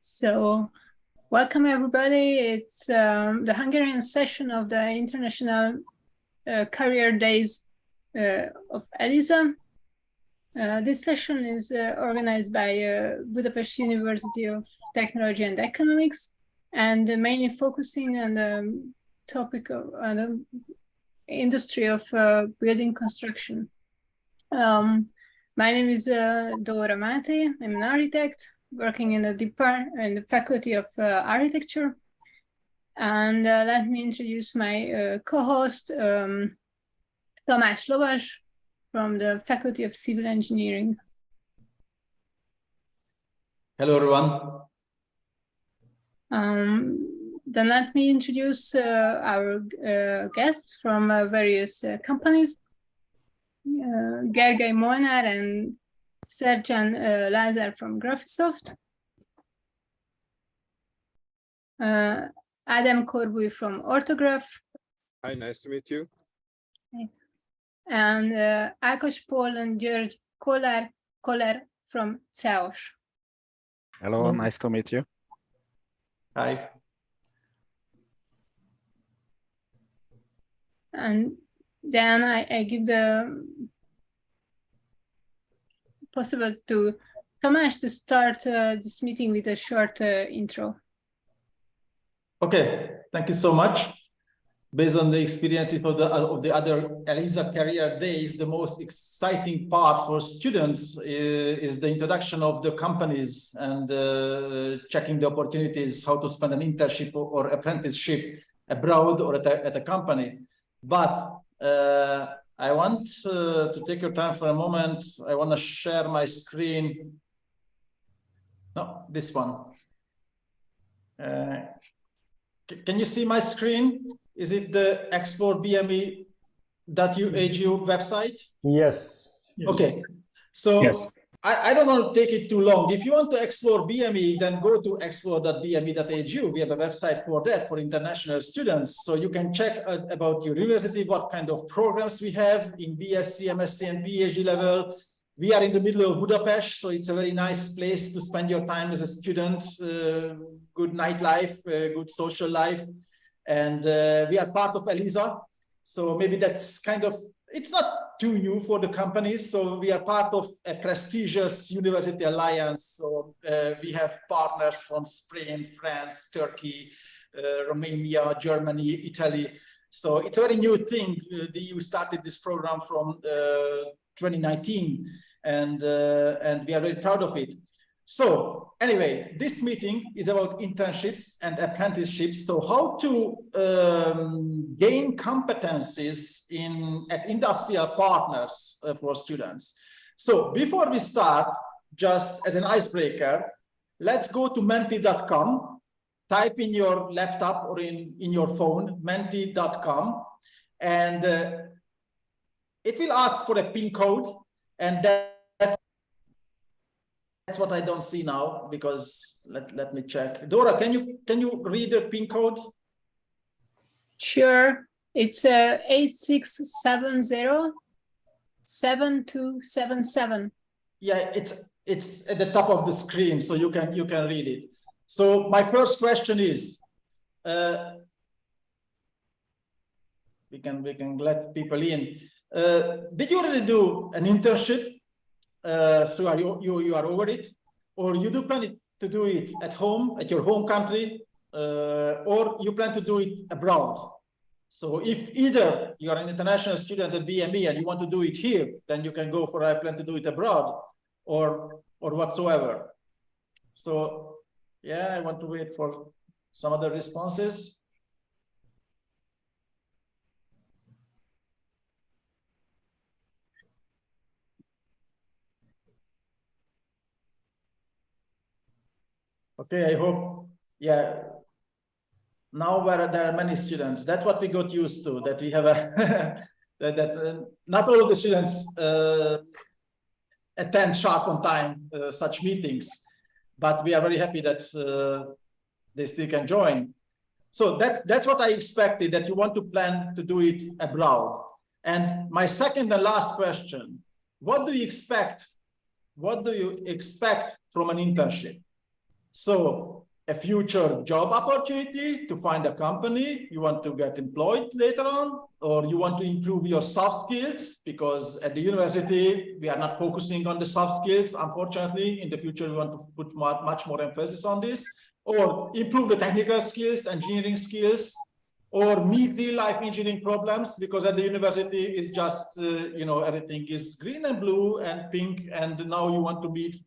So, welcome everybody. It's the Hungarian session of the International Career Days of EELISA. This session is organized by Budapest University of Technology and Economics, and mainly focusing on the topic of the industry of building construction. My name is Dora Máté. I'm an architect working in the Faculty of Architecture. And let me introduce my co-host, Tamás Lovas, from the Faculty of Civil Engineering. Hello, everyone. Then let me introduce our guests from various companies. Gergely Molnár and Szerdzsán Lázár from Graphisoft. Adam Corbuy from Orthograph. Hi, nice to meet you. And Ákos Paul and György Koller from CEOS. Hello, nice to meet you. Hi. And then I give the possibility to Tamás to start this meeting with a short intro. Okay, thank you so much. Based on the experiences of the other EELISA career days, the most exciting part for students is the introduction of the companies and checking the opportunities, how to spend an internship or apprenticeship abroad or at a company. But I want to take your time for a moment. I want to share my screen. No, this one. Can you see my screen? Is it the export BME.hu website? Yes. Okay. So yes. I don't want to take it too long. If you want to explore BME, then go to explore.bme.hu. We have a website for that, for international students. So you can check about your university, what kind of programs we have in BSc, MSc, and PhD level. We are in the middle of Budapest, so it's a very nice place to spend your time as a student. Good nightlife, good social life. And we are part of EELISA. So maybe that's kind of, it's not too new for the companies. So we are part of a prestigious university alliance. So we have partners from Spain, France, Turkey, Romania, Germany, Italy. So it's a very new thing. The EU started this program from 2019, and we are very proud of it. So anyway, this meeting is about internships and apprenticeships. So how to gain competencies at industrial partners for students. So before we start, just as an icebreaker, let's go to menti.com, type in your laptop or in your phone, menti.com, and it will ask for a PIN code, and that's what I don't see now, because let me check. Dora, can you read the PIN code? Sure. It's 8670-7277. Yeah, it's at the top of the screen, so you can read it. So my first question is, we can let people in. Did you already do an internship? So you are over it, or you do plan to do it at home, at your home country, or you plan to do it abroad? So if either you are an international student at BME and you want to do it here, then you can go for I plan to do it abroad, or whatsoever. So yeah, I want to wait for some other responses. Okay, I hope, yeah. Now there are many students. That's what we got used to, that we have a, not all of the students attend sharp on time such meetings, but we are very happy that they still can join. So that's what I expected, that you want to plan to do it abroad. And my second and last question, what do you expect from an internship? So a future job opportunity to find a company, you want to get employed later on, or you want to improve your soft skills, because at the university, we are not focusing on the soft skills. Unfortunately, in the future, we want to put much more emphasis on this, or improve the technical skills, engineering skills, or meet real life engineering problems, because at the university it's just, you know, everything is green and blue and pink. And now you want to meet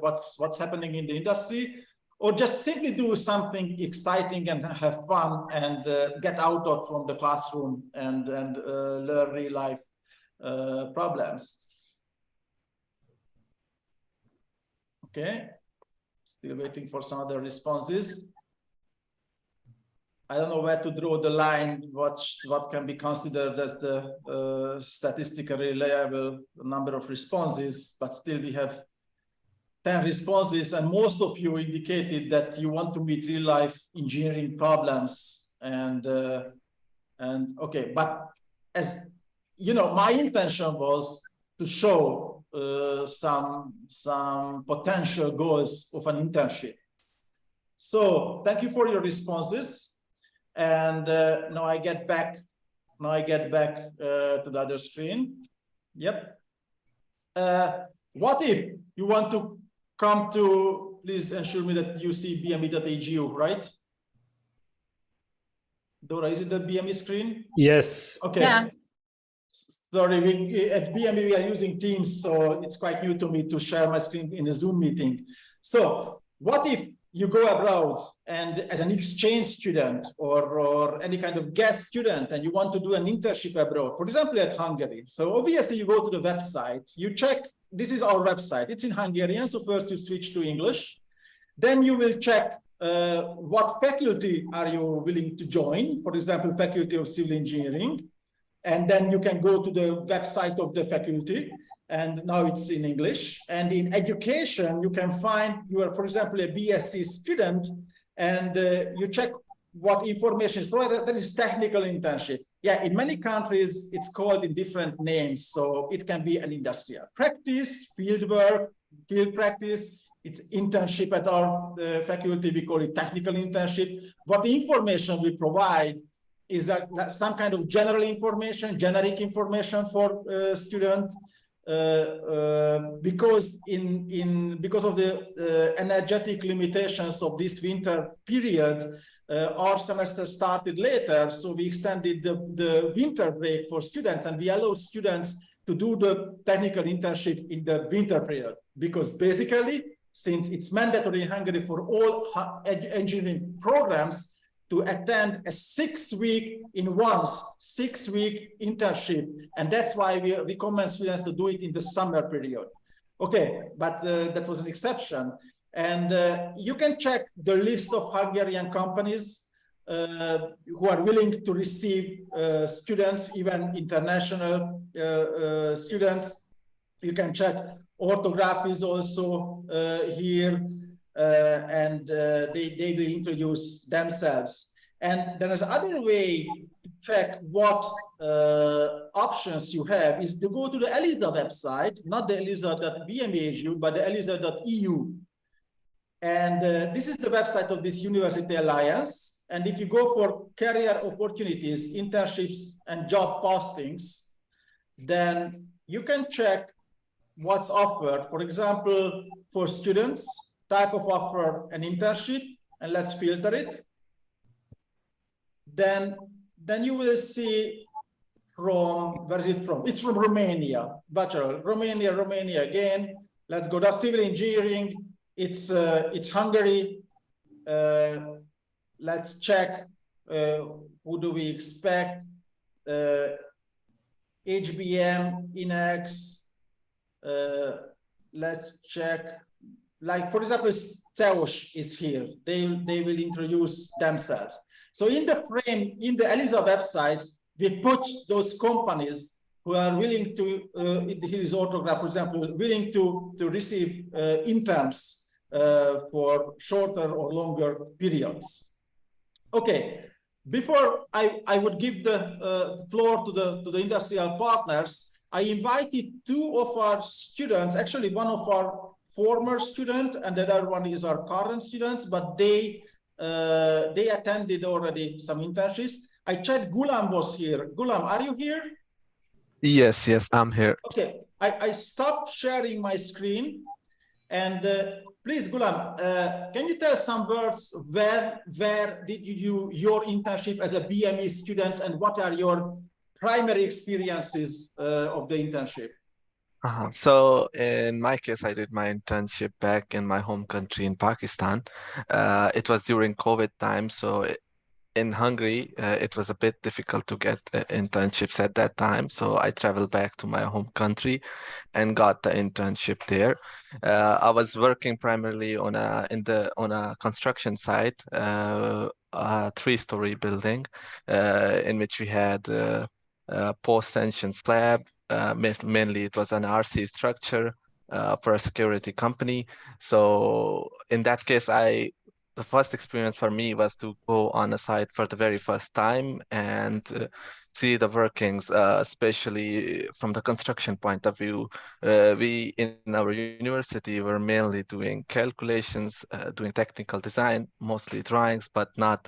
what's happening in the industry, or just simply do something exciting and have fun and get out from the classroom and learn real life problems. Okay, still waiting for some other responses. I don't know where to draw the line, what can be considered as the statistically reliable number of responses, but still we have 10 responses, and most of you indicated that you want to meet real life engineering problems. And okay, but as you know, my intention was to show some potential goals of an internship. So thank you for your responses. And now I get back to the other screen. Yep. What if you want to come to, please ensure me that you see bme.edu, right? Dora, is it the BME screen? Yes. Okay. Yeah. Sorry, at BME we are using Teams, so it's quite new to me to share my screen in a Zoom meeting. So what if you go abroad and as an exchange student or any kind of guest student, and you want to do an internship abroad, for example, at Hungary? So obviously you go to the website, you check, this is our website, it's in Hungarian, so first you switch to English. Then you will check what faculty are you willing to join, for example, Faculty of Civil Engineering. And then you can go to the website of the faculty, and now it's in English. And in education, you can find you are, for example, a BSc student, and you check what information is provided. That is technical internship. Yeah, in many countries, it's called in different names. So it can be an industrial practice, field work, field practice. It's internship at our faculty. We call it technical internship. What the information we provide is some kind of general information, generic information for students, because of the energetic limitations of this winter period, our semester started later, so we extended the winter break for students, and we allowed students to do the technical internship in the winter period, because basically, since it's mandatory in Hungary for all engineering programs to attend a 6-week internship, and that's why we recommend students to do it in the summer period. Okay, but that was an exception. And you can check the list of Hungarian companies who are willing to receive students, even international students. You can check orthograph is also here, and they will introduce themselves. And there is another way to check what options you have is to go to the ELISA website, not the elisa.bme.edu, but the elisa.eu. And this is the website of this University Alliance. And if you go for career opportunities, internships, and job postings, then you can check what's offered. For example, for students, type of offer, an internship, and let's filter it. Then you will see from, where is it from? It's from Romania, bachelor, Romania again. Let's go to civil engineering. It's Hungary. Let's check who do we expect. HBM, INEX. Let's check. Like, for example, Ceos is here. They will introduce themselves. So in the frame, in the ELISA websites, we put those companies who are willing to, here is autograph, for example, willing to receive interns for shorter or longer periods. Okay, before I would give the floor to the industrial partners, I invited two of our students, actually one of our former student, and the other one is our current students, but they attended already some internships. I checked Gulam was here. Gulam, are you here? Yes, I'm here. Okay, I stopped sharing my screen, and please, Gulam, can you tell some words where did you do your internship as a BME student, and what are your primary experiences of the internship? So in my case, I did my internship back in my home country in Pakistan. It was during COVID time, so in Hungary, it was a bit difficult to get internships at that time. So I traveled back to my home country and got the internship there. I was working primarily on a construction site, a 3-story building, in which we had a post-tension slab. Mainly, it was an RC structure for a security company. So in that case, the first experience for me was to go on a site for the very first time and see the workings, especially from the construction point of view. We in our university were mainly doing calculations, doing technical design, mostly drawings, but not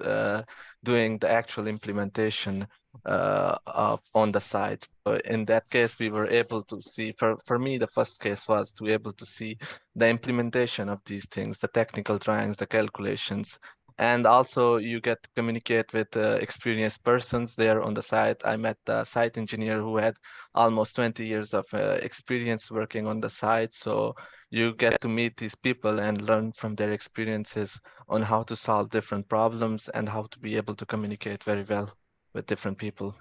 doing the actual implementation on the site. So in that case, we were able to see, for me, the first case was to be able to see the implementation of these things, the technical drawings, the calculations, and also you get to communicate with experienced persons there on the site. I met the site engineer who had almost 20 years of experience working on the site. So you get to meet these people and learn from their experiences on how to solve different problems and how to be able to communicate very well with different people.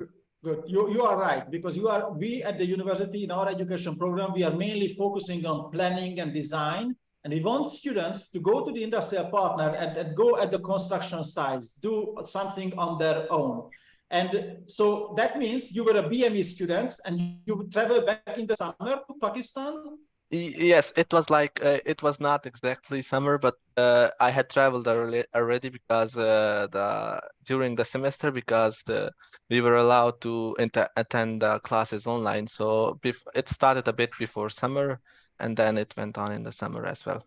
Good. You are right, because we at the university in our education program, we are mainly focusing on planning and design, and we want students to go to the industrial partner and go at the construction sites, do something on their own. And so that means you were a BME student and you traveled back in the summer to Pakistan? Yes, it was like it was not exactly summer, but I had traveled already because during the semester, because we were allowed to attend classes online. So it started a bit before summer, and then it went on in the summer as well.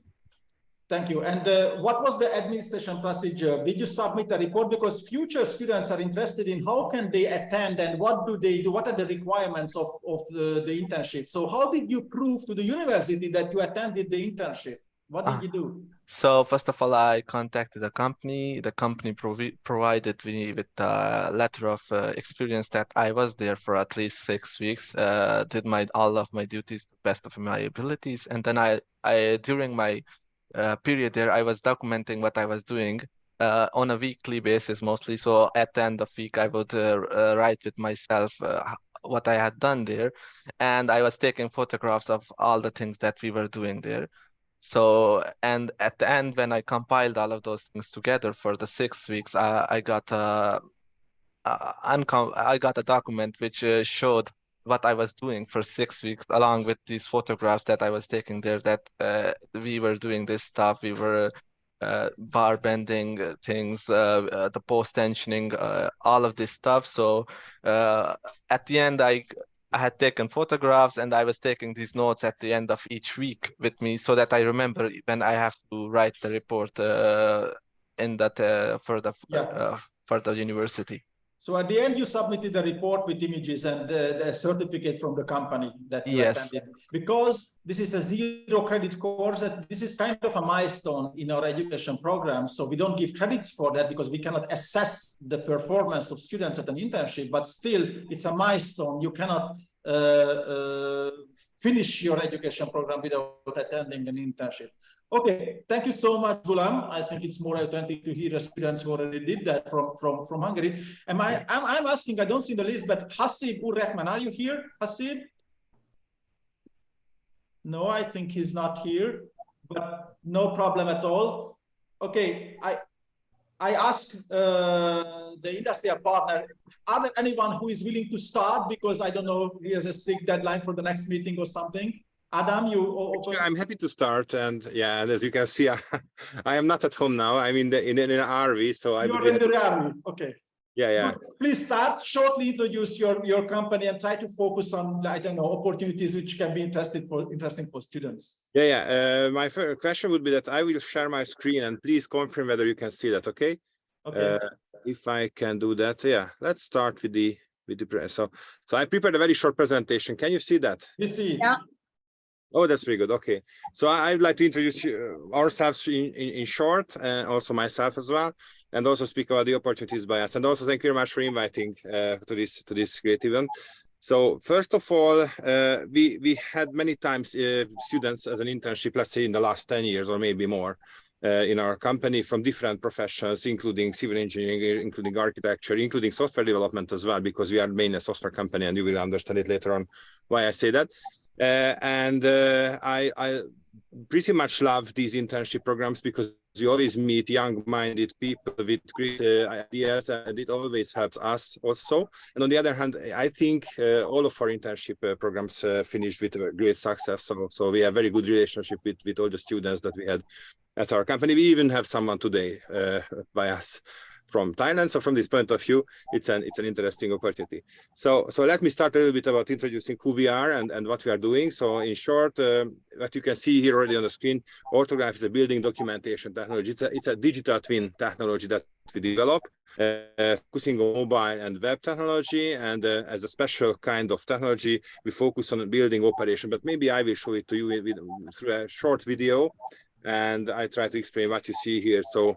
Thank you. And what was the administration procedure? Did you submit a report? Because future students are interested in how can they attend and what do they do? What are the requirements of the internship? So how did you prove to the university that you attended the internship? What did you do? So first of all, I contacted the company. The company provided me with a letter of experience that I was there for at least 6 weeks, did all of my duties to the best of my abilities. And then I during my period there, I was documenting what I was doing on a weekly basis mostly. So at the end of week, I would write with myself what I had done there. And I was taking photographs of all the things that we were doing there. So, and at the end, when I compiled all of those things together for the 6 weeks, I got I got a document which showed what I was doing for 6 weeks, along with these photographs that I was taking there, that we were doing this stuff. We were bar bending things, the post tensioning, all of this stuff. So at the end, I had taken photographs and I was taking these notes at the end of each week with me so that I remember when I have to write the report in that for the university. So at the end, you submitted the report with images and the certificate from the company that you attended. Because this is a 0 credit course, this is kind of a milestone in our education program. So we don't give credits for that because we cannot assess the performance of students at an internship, but still it's a milestone. You cannot finish your education program without attending an internship. Okay, thank you so much, Gulam. I think it's more authentic to hear students who already did that from Hungary. I'm asking, I don't see the list, but Hasib Urrahman, are you here, Hasib? No, I think he's not here, but no problem at all. Okay, I ask the industrial partner, are there anyone who is willing to start? Because I don't know, he has a sick deadline for the next meeting or something. Adam, I'm happy to start, and yeah, and as you can see, I am not at home now. I'm in an RV, so you're in the RV. Okay. Yeah. Please start, shortly introduce your company and try to focus on, I don't know, opportunities which can be interesting for students. Yeah. My first question would be that I will share my screen and please confirm whether you can see that, okay? Okay. If I can do that, yeah. Let's start with the so I prepared a very short presentation. Can you see that? You see. Yeah. Oh, that's very good. Okay, so I'd like to introduce ourselves in short, and also myself as well, and also speak about the opportunities by us. And also thank you very much for inviting to this great event. So first of all, we had many times students as an internship, let's say in the last 10 years or maybe more, in our company from different professions, including civil engineering, including architecture, including software development as well, because we are mainly a software company, and you will understand it later on why I say that. I pretty much love these internship programs because you always meet young-minded people with great ideas, and it always helps us also. And on the other hand, I think all of our internship programs finished with great success. So we have very good relationship with all the students that we had at our company. We even have someone today by us from Thailand. So from this point of view, it's an interesting opportunity. So let me start a little bit about introducing who we are and what we are doing. So in short, what you can see here already on the screen, Orthograph is a building documentation technology. It's a digital twin technology that we develop, focusing on mobile and web technology. And as a special kind of technology, we focus on building operation. But maybe I will show it to you through a short video. And I try to explain what you see here. So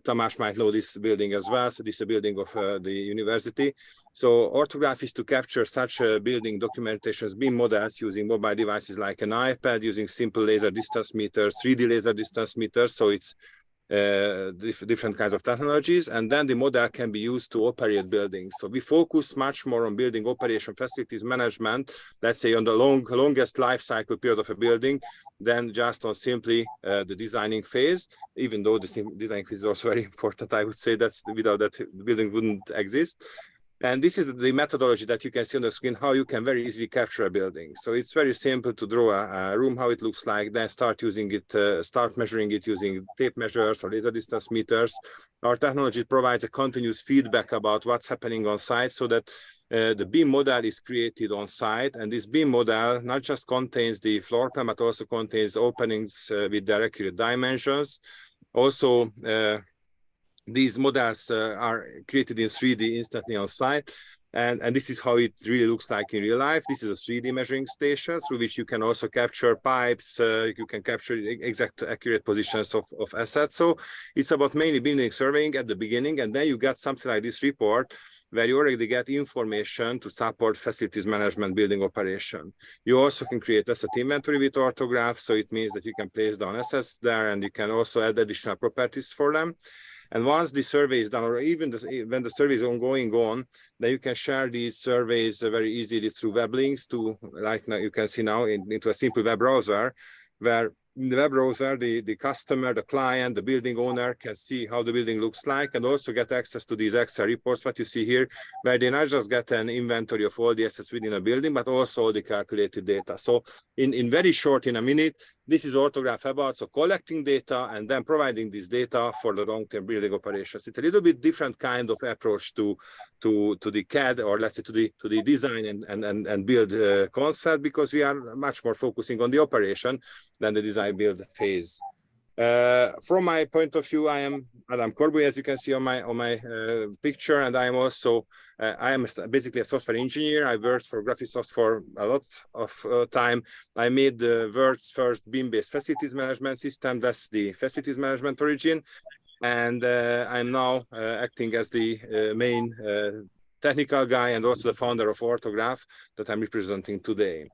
Tamás might know this building as well. So this is a building of the university. So Orthograph is to capture such building documentations, BIM models using mobile devices like an iPad, using simple laser distance meters, 3D laser distance meters. So it's different kinds of technologies, and then the model can be used to operate buildings. So we focus much more on building operation, facilities management, let's say on the longest life cycle period of a building, than just on simply the designing phase, even though the designing phase is also very important. I would say that's without that the building wouldn't exist. And this is the methodology that you can see on the screen, how you can very easily capture a building. So it's very simple to draw a room, how it looks like, then start using it, start measuring it using tape measures or laser distance meters. Our technology provides a continuous feedback about what's happening on site, so that the BIM model is created on site. And this BIM model not just contains the floor plan, but also contains openings with their accurate dimensions. Also, these models are created in 3D instantly on site. And this is how it really looks like in real life. This is a 3D measuring station through which you can also capture pipes. You can capture exact accurate positions of assets. So it's about mainly building surveying at the beginning. And then you get something like this report where you already get information to support facilities management building operation. You also can create asset inventory with Orthograph. So it means that you can place down assets there, and you can also add additional properties for them. And once the survey is done, or even when the survey is ongoing, then you can share these surveys very easily through web links to, like you can see now, into a simple web browser, where in the web browser, the customer, the client, the building owner can see how the building looks like, and also get access to these Excel reports, what you see here, where they not just get an inventory of all the assets within a building, but also all the calculated data. So in very short, in a minute, this is Orthograph about, so collecting data and then providing this data for the long-term building operations. It's a little bit different kind of approach to the CAD, or let's say to the design and build concept, because we are much more focusing on the operation than the design build phase. From my point of view, I am Adam Corbu, as you can see on my picture, and I am also I am basically a software engineer. I worked for Graphisoft for a lot of time. I made the world's first BIM-based facilities management system. That's the facilities management origin, and I'm now acting as the main technical guy and also the founder of Orthograph that I'm representing today.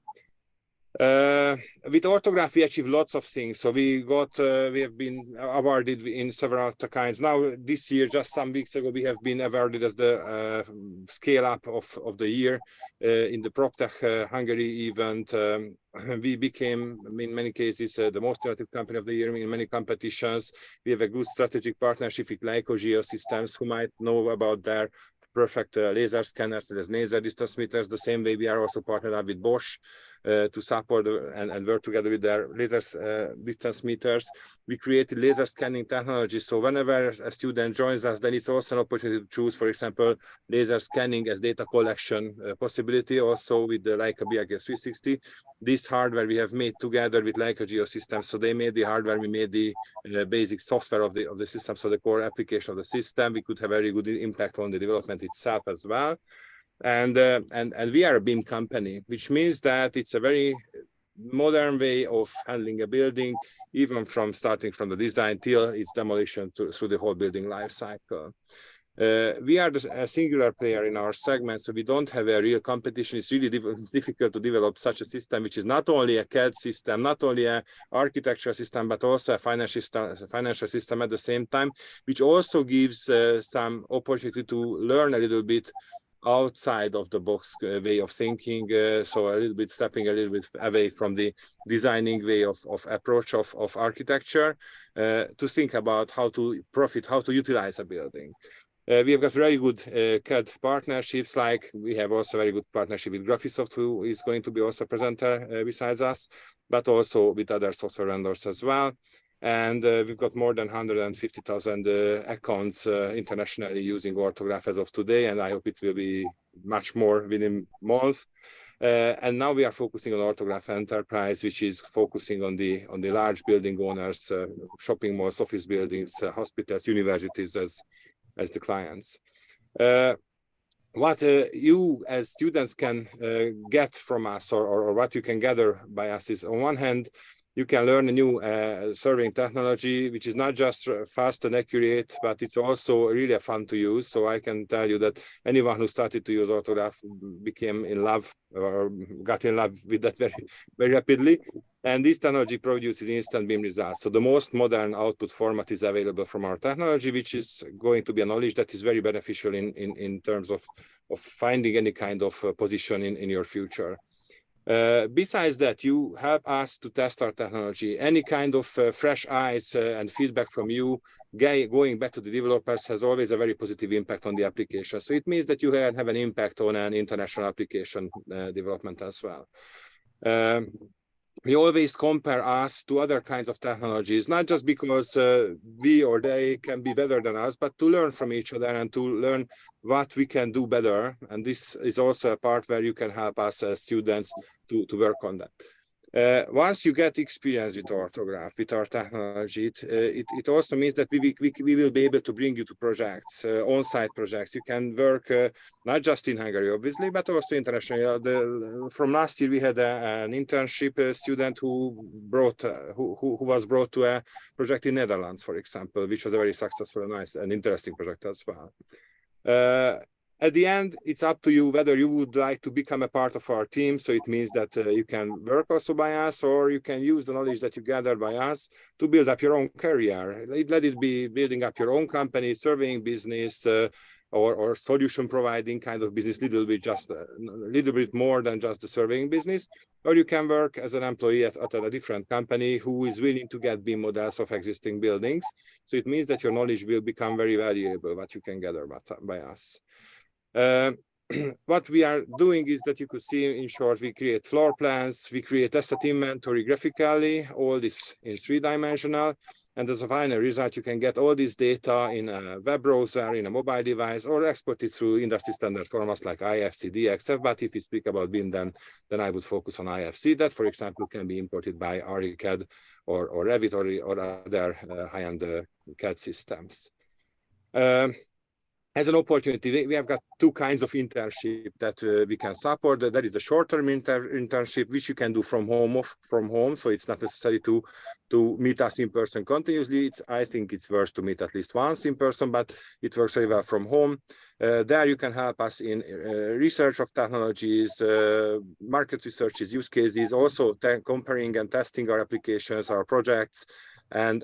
With Orthograph, we achieved lots of things. So we have been awarded in several kinds. Now, this year, just some weeks ago, we have been awarded as the scale up of the year in the PropTech Hungary event. We became, in many cases, the most innovative company of the year in many competitions. We have a good strategic partnership with Leico Geosystems, who might know about their perfect laser scanners, as laser distance meters. The same way we are also partnered up with Bosch to support and work together with their laser distance meters. We created laser scanning technology. So whenever a student joins us, then it's also an opportunity to choose, for example, laser scanning as data collection possibility, also with the Leica BRG 360. This hardware we have made together with Leica Geosystems. So they made the hardware, we made the basic software of the system, so the core application of the system. We could have a very good impact on the development itself as well. And we are a BIM company, which means that it's a very modern way of handling a building, even from starting from the design till its demolition through the whole building life cycle. We are a singular player in our segment, so we don't have a real competition. It's really difficult to develop such a system, which is not only a CAD system, not only an architectural system, but also a financial system at the same time, which also gives some opportunity to learn a little bit outside of the box way of thinking, so a little bit stepping a little bit away from the designing way of approach of architecture, to think about how to utilize a building. We have got very good CAD partnerships, like we have also a very good partnership with Graphisoft, who is going to be also a presenter besides us, but also with other software vendors as well. And we've got more than 150,000 accounts internationally using Orthograph as of today, and I hope it will be much more within months. And now we are focusing on Orthograph Enterprise, which is focusing on the large building owners, shopping malls, office buildings, hospitals, universities as the clients. What you as students can get from us, or what you can gather by us, is on one hand, you can learn a new surveying technology, which is not just fast and accurate, but it's also really fun to use. So I can tell you that anyone who started to use Orthograph became in love, or got in love with that very, very rapidly. And this technology produces instant BIM results. So the most modern output format is available from our technology, which is going to be a knowledge that is very beneficial in terms of finding any kind of position in your future. Besides that, you help us to test our technology. Any kind of fresh eyes and feedback from you going back to the developers has always a very positive impact on the application. So it means that you have an impact on an international application development as well. We always compare us to other kinds of technologies, not just because we or they can be better than us, but to learn from each other and to learn what we can do better. And this is also a part where you can help us as students to work on that. Once you get experience with Orthograph, with our technology, it also means that we will be able to bring you to projects, on-site projects. You can work not just in Hungary, obviously, but also internationally. From last year, we had an internship student who was brought to a project in Netherlands, for example, which was a very successful, nice and interesting project as well. At the end, it's up to you whether you would like to become a part of our team. So it means that you can work also by us, or you can use the knowledge that you gathered by us to build up your own career. Let it be building up your own company, surveying business, or solution providing kind of business, little bit more than just the surveying business. Or you can work as an employee at a different company who is willing to get BIM models of existing buildings. So it means that your knowledge will become very valuable, what you can gather by us. What we are doing is that you could see, in short, we create floor plans, we create asset inventory graphically, all this in 3-dimensional. And as a final result, you can get all this data in a web browser, in a mobile device, or export it through industry standard formats like IFC, DXF. But if we speak about BIM, then I would focus on IFC. That, for example, can be imported by ARICAD or Revit or other high-end CAD systems. As an opportunity, we have got two kinds of internship that we can support. That is the short-term internship, which you can do from home. So it's not necessary to meet us in person continuously. I think it's worth to meet at least once in person, but it works very well from home. There you can help us in research of technologies, market researches, use cases, also comparing and testing our applications, our projects, and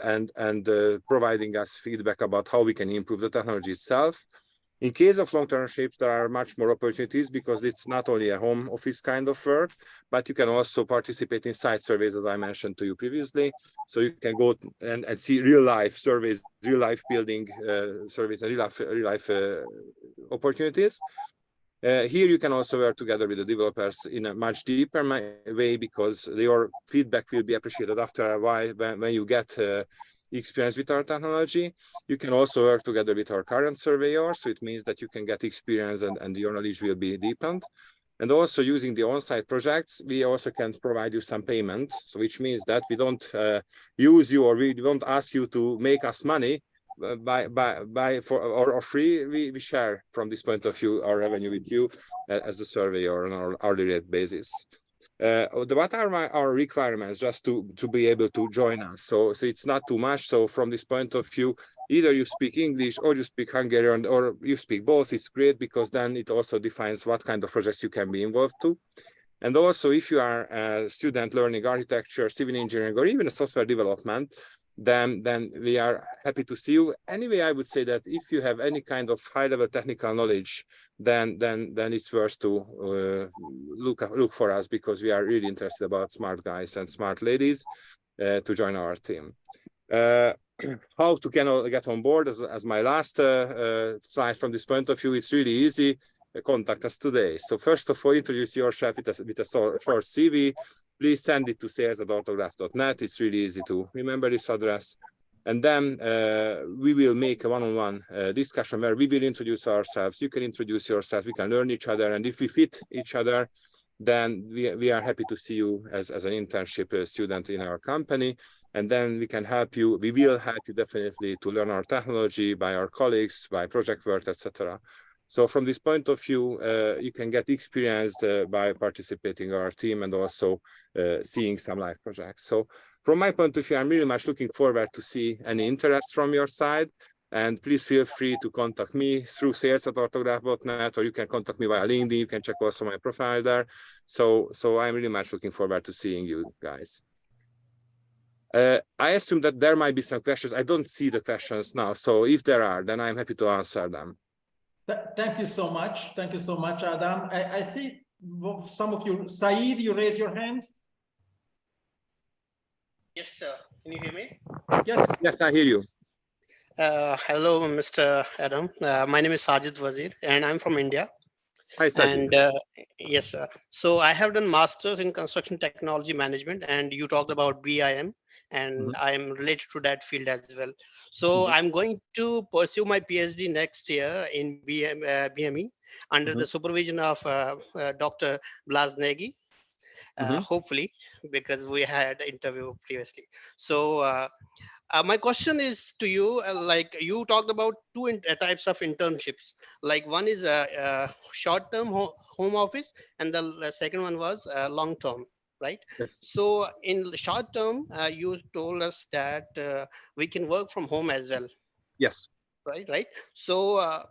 providing us feedback about how we can improve the technology itself. In case of long-term trips, there are much more opportunities because it's not only a home office kind of work, but you can also participate in site surveys, as I mentioned to you previously. So you can go and see real-life surveys, real-life building surveys, and real-life opportunities. Here you can also work together with the developers in a much deeper way, because your feedback will be appreciated after a while when you get experience with our technology. You can also work together with our current surveyors, so it means that you can get experience and your knowledge will be deepened. And also using the on-site projects, we also can provide you some payment, so which means that we don't use you, or we don't ask you to make us money or free. We share from this point of view our revenue with you as a surveyor on our hourly rate basis. What are our requirements just to be able to join us? So it's not too much. So from this point of view, either you speak English or you speak Hungarian or you speak both. It's great, because then it also defines what kind of projects you can be involved to. And also, if you are a student learning architecture, civil engineering, or even a software development, then we are happy to see you. Anyway, I would say that if you have any kind of high-level technical knowledge, then it's worth to look for us, because we are really interested about smart guys and smart ladies to join our team. How to get on board, as my last slide from this point of view, it's really easy. Contact us today. So first of all, introduce yourself with a short CV. Please send it to sales@autograph.net. It's really easy to remember this address. And then we will make a one-on-one discussion where we will introduce ourselves. You can introduce yourself. We can learn each other. And if we fit each other, then we are happy to see you as an internship student in our company. And then we can help you. We will help you definitely to learn our technology by our colleagues, by project work, etc. So from this point of view, you can get experienced by participating in our team and also seeing some live projects. So from my point of view, I'm really much looking forward to see any interest from your side. And please feel free to contact me through sales@autograph.net, or you can contact me via LinkedIn. You can check also my profile there. So I'm really much looking forward to seeing you guys. I assume that there might be some questions. I don't see the questions now. So if there are, then I'm happy to answer them. Thank you so much. Thank you so much, Adam. I think some of you, Saeed, you raise your hand. Yes, sir. Can you hear me? Yes. Yes, I hear you. Hello, Mr. Adam. My name is Sajid Wazir, and I'm from India. Hi, Sajid. And yes, sir. So I have done masters in construction technology management, and you talked about BIM, and I'm related to that field as well. So I'm going to pursue my PhD next year in BME under the supervision of Dr. Blaznegi, hopefully, because we had an interview previously. So my question is to you, like you talked about two types of internships. Like one is a short-term home office, and the second one was long-term, right? Yes. So in short-term, you told us that we can work from home as well. Yes. Right. So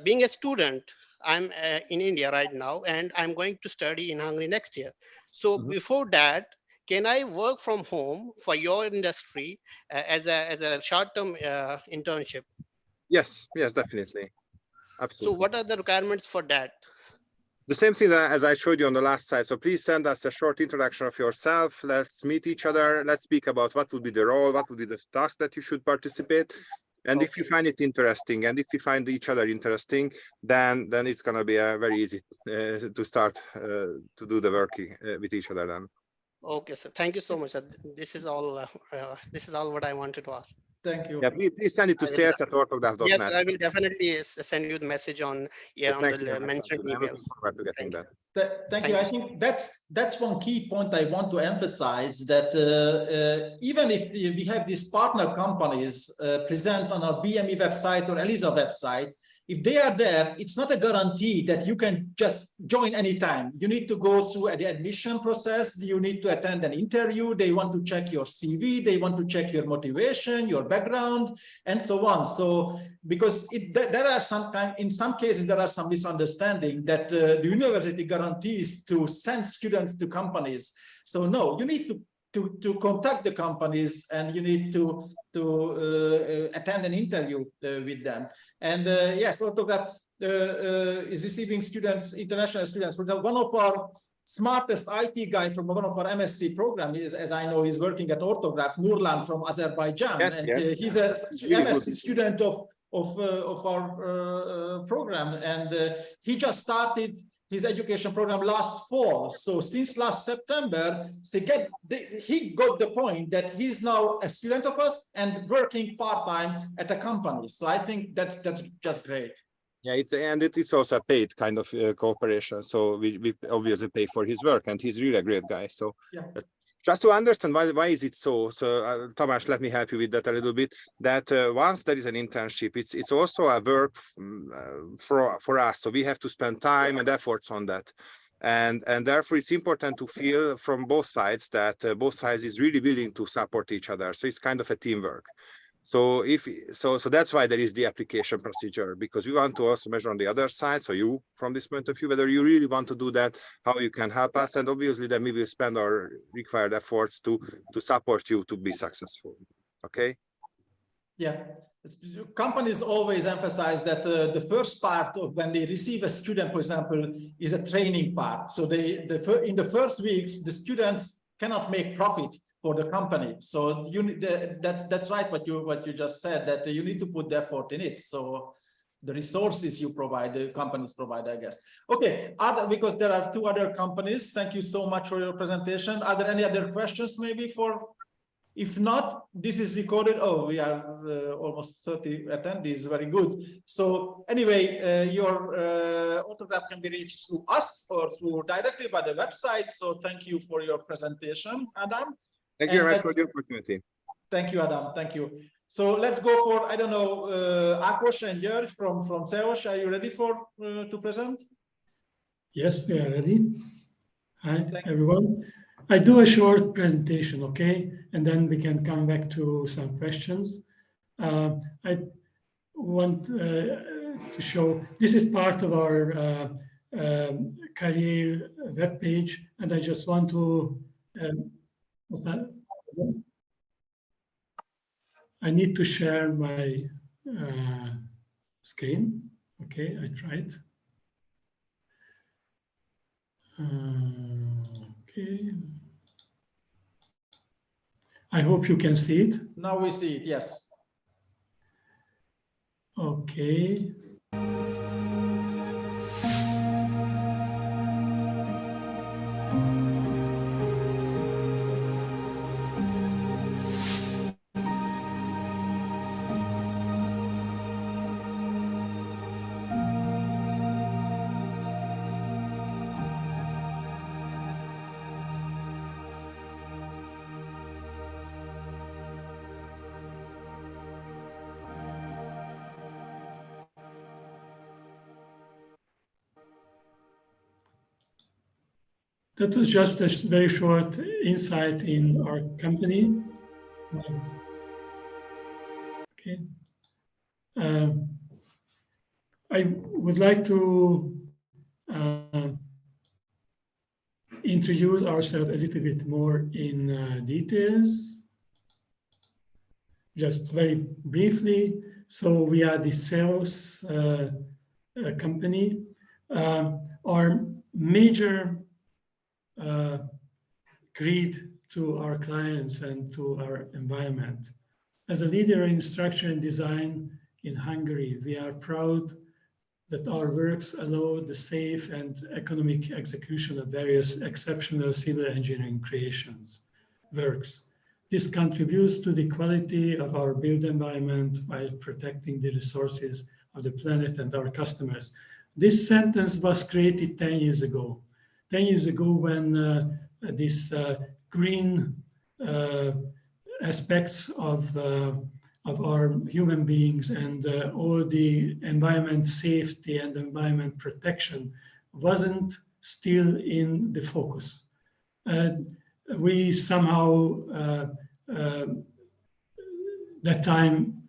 being a student, I'm in India right now, and I'm going to study in Hungary next year. So before that, can I work from home for your industry as a short-term internship? Yes, definitely. Absolutely. So what are the requirements for that? The same thing as I showed you on the last slide. So please send us a short introduction of yourself. Let's meet each other. Let's speak about what would be the role, what would be the task that you should participate. And if you find it interesting, and if we find each other interesting, then it's going to be very easy to start to do the work with each other then. Okay, sir. Thank you so much. This is all what I wanted to ask. Thank you. Yeah, please send it to sales@autograph.net. Yes, I will definitely send you the message on the mentioned email. I'm looking forward to getting that. Thank you. I think that's one key point I want to emphasize, that even if we have these partner companies present on our BME website or ELISA website, if they are there, it's not a guarantee that you can just join anytime. You need to go through the admission process. You need to attend an interview. They want to check your CV. They want to check your motivation, your background, and so on. So because there are sometimes, in some cases, there are some misunderstanding that the university guarantees to send students to companies. So no, you need to contact the companies, and you need to attend an interview with them. And yes, Autograph is receiving students, international students. For example, one of our smartest IT guy from one of our MSc program is, as I know, is working at Autograph, Nurlan from Azerbaijan. He's a MSc student of of our program, and he just started his education program last fall. So since last September, he got the point that he's now a student of us and working part-time at a company. So I think that's just great. Yeah, it's also a paid kind of cooperation. So we obviously pay for his work, and he's really a great guy. So yeah. Just to understand why is it so? So Tamás, let me help you with that a little bit. That once there is an internship, it's also a work for us. So we have to spend time and efforts on that. And therefore it's important to feel from both sides that both sides is really willing to support each other. So it's kind of a teamwork. So that's why there is the application procedure, because we want to also measure on the other side. So you, from this point of view, whether you really want to do that, how you can help us, and obviously then we will spend our required efforts to support you to be successful. Okay. Yeah. Companies always emphasize that the first part of when they receive a student, for example, is a training part. So in the first weeks, the students cannot make profit for the company. So that's right what you just said, that you need to put the effort in it. So the resources you provide, the companies provide, I guess. Okay, because there are two other companies. Thank you so much for your presentation. Are there any other questions maybe for? If not, this is recorded. Oh, we are almost 30 attendees. Very good. So anyway, your autograph can be reached through us or through directly by the website. So thank you for your presentation, Adam. Thank you very much for the opportunity. Thank you, Adam. Thank you. So let's go for, I don't know, Akos and György from CEOS. Are you ready to present? Yes, we are ready. Hi, everyone. I do a short presentation, okay? And then we can come back to some questions. I want to show, this is part of our career webpage, and I just want to, I need to share my screen. Okay, I tried. Okay. I hope you can see it. Now we see it, yes. Okay. That was just a very short insight in our company. Okay. I would like to introduce ourselves a little bit more in details. Just very briefly. So we are the sales company. Our major creed to our clients and to our environment. As a leader in structure and design in Hungary, we are proud that our works allow the safe and economic execution of various exceptional civil engineering creations, works. This contributes to the quality of our built environment while protecting the resources of the planet and our customers. This sentence was created 10 years ago. 10 years ago when this green aspects of our human beings and all the environment safety and environment protection wasn't still in the focus. We somehow that time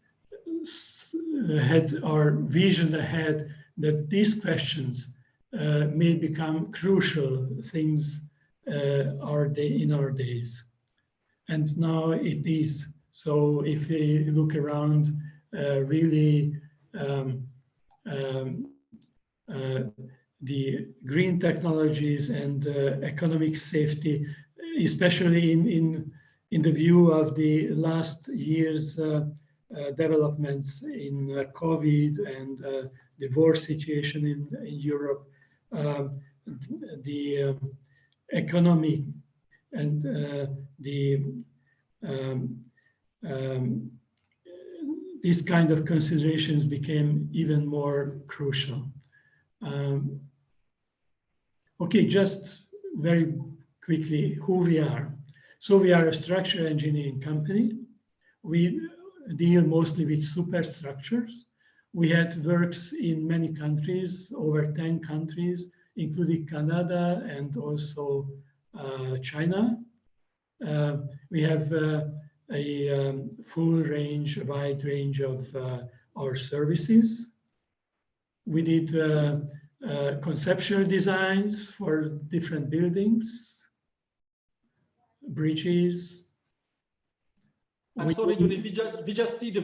had our vision ahead that these questions may become crucial things in our days. And now it is. So if we look around, really the green technologies and economic safety, especially in the view of the last year's developments in COVID and the war situation in Europe, the economy and these kind of considerations became even more crucial. Okay, just very quickly, who we are. So we are a structural engineering company. We deal mostly with superstructures. We had works in many countries, over 10 countries, including Canada and also China. We have a full range, a wide range of our services. We did conceptual designs for different buildings, bridges. I'm sorry, Yuri, we just see the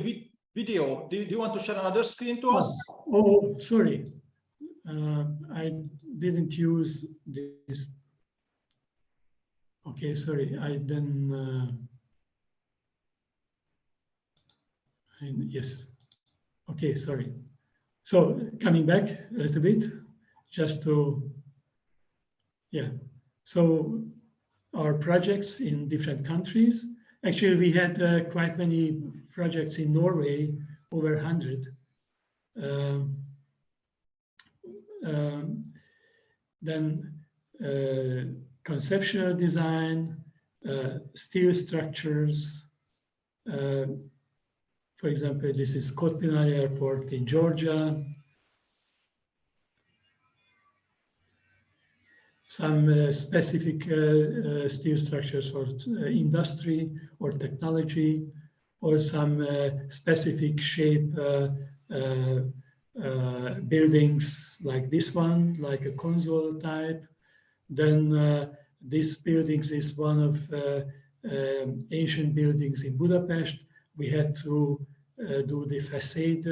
video. Do you want to share another screen to us? Oh, sorry. I didn't use this. Okay, sorry. Yes. Okay, sorry. So coming back a little bit, just to, yeah. So our projects in different countries. Actually, we had quite many projects in Norway, over 100. Then conceptual design, steel structures. For example, this is Kotpinari Airport in Georgia. Some specific steel structures for industry or technology, or some specific shape buildings like this one, like a console type. Then this building is one of ancient buildings in Budapest. We had to do the facade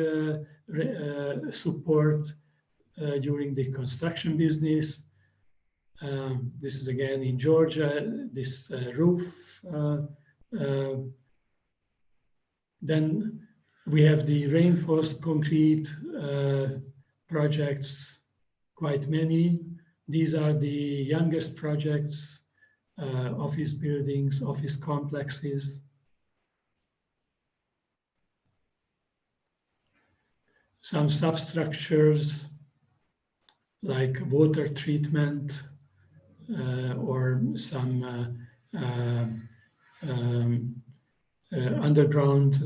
support during the construction business. This is again in Georgia, this roof. Then we have the reinforced concrete projects, quite many. These are the youngest projects, office buildings, office complexes. Some substructures like water treatment, or some underground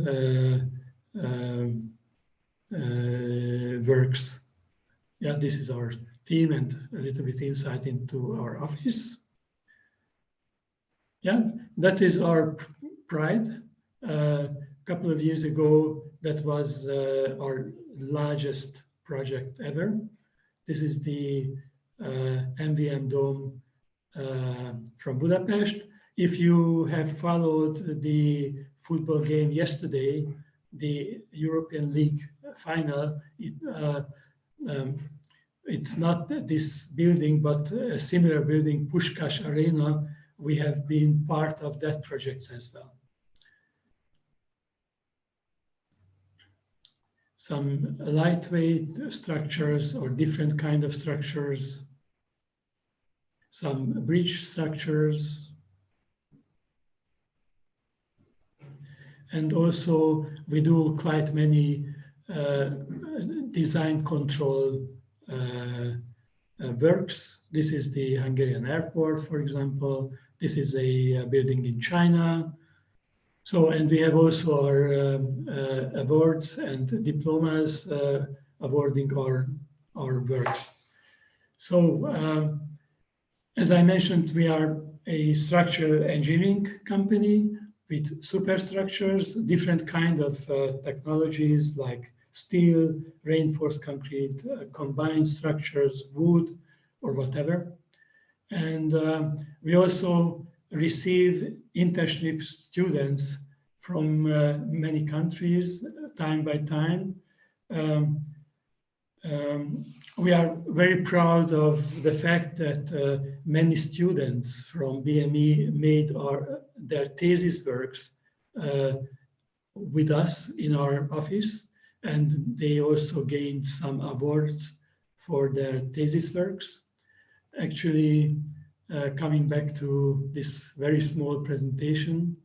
works. Yeah, this is our team and a little bit insight into our office. Yeah, that is our pride. A couple of years ago, that was our largest project ever. This is the MVM Dome from Budapest. If you have followed the football game yesterday, the European League final, it's not this building, but a similar building, Puskás Arena. We have been part of that project as well. Some lightweight structures or different kind of structures, some bridge structures, and also we do quite many design control works. This is the Hungarian airport, for example. This is a building in China. So, and we have also our awards and diplomas awarding our works. So, as I mentioned, we are a structural engineering company with superstructures, different kind of technologies like steel, reinforced concrete, combined structures, wood, or whatever. And we also receive internship students from many countries, time by time. We are very proud of the fact that many students from BME made their thesis works with us in our office, and they also gained some awards for their thesis works. Actually, coming back to this very small presentation,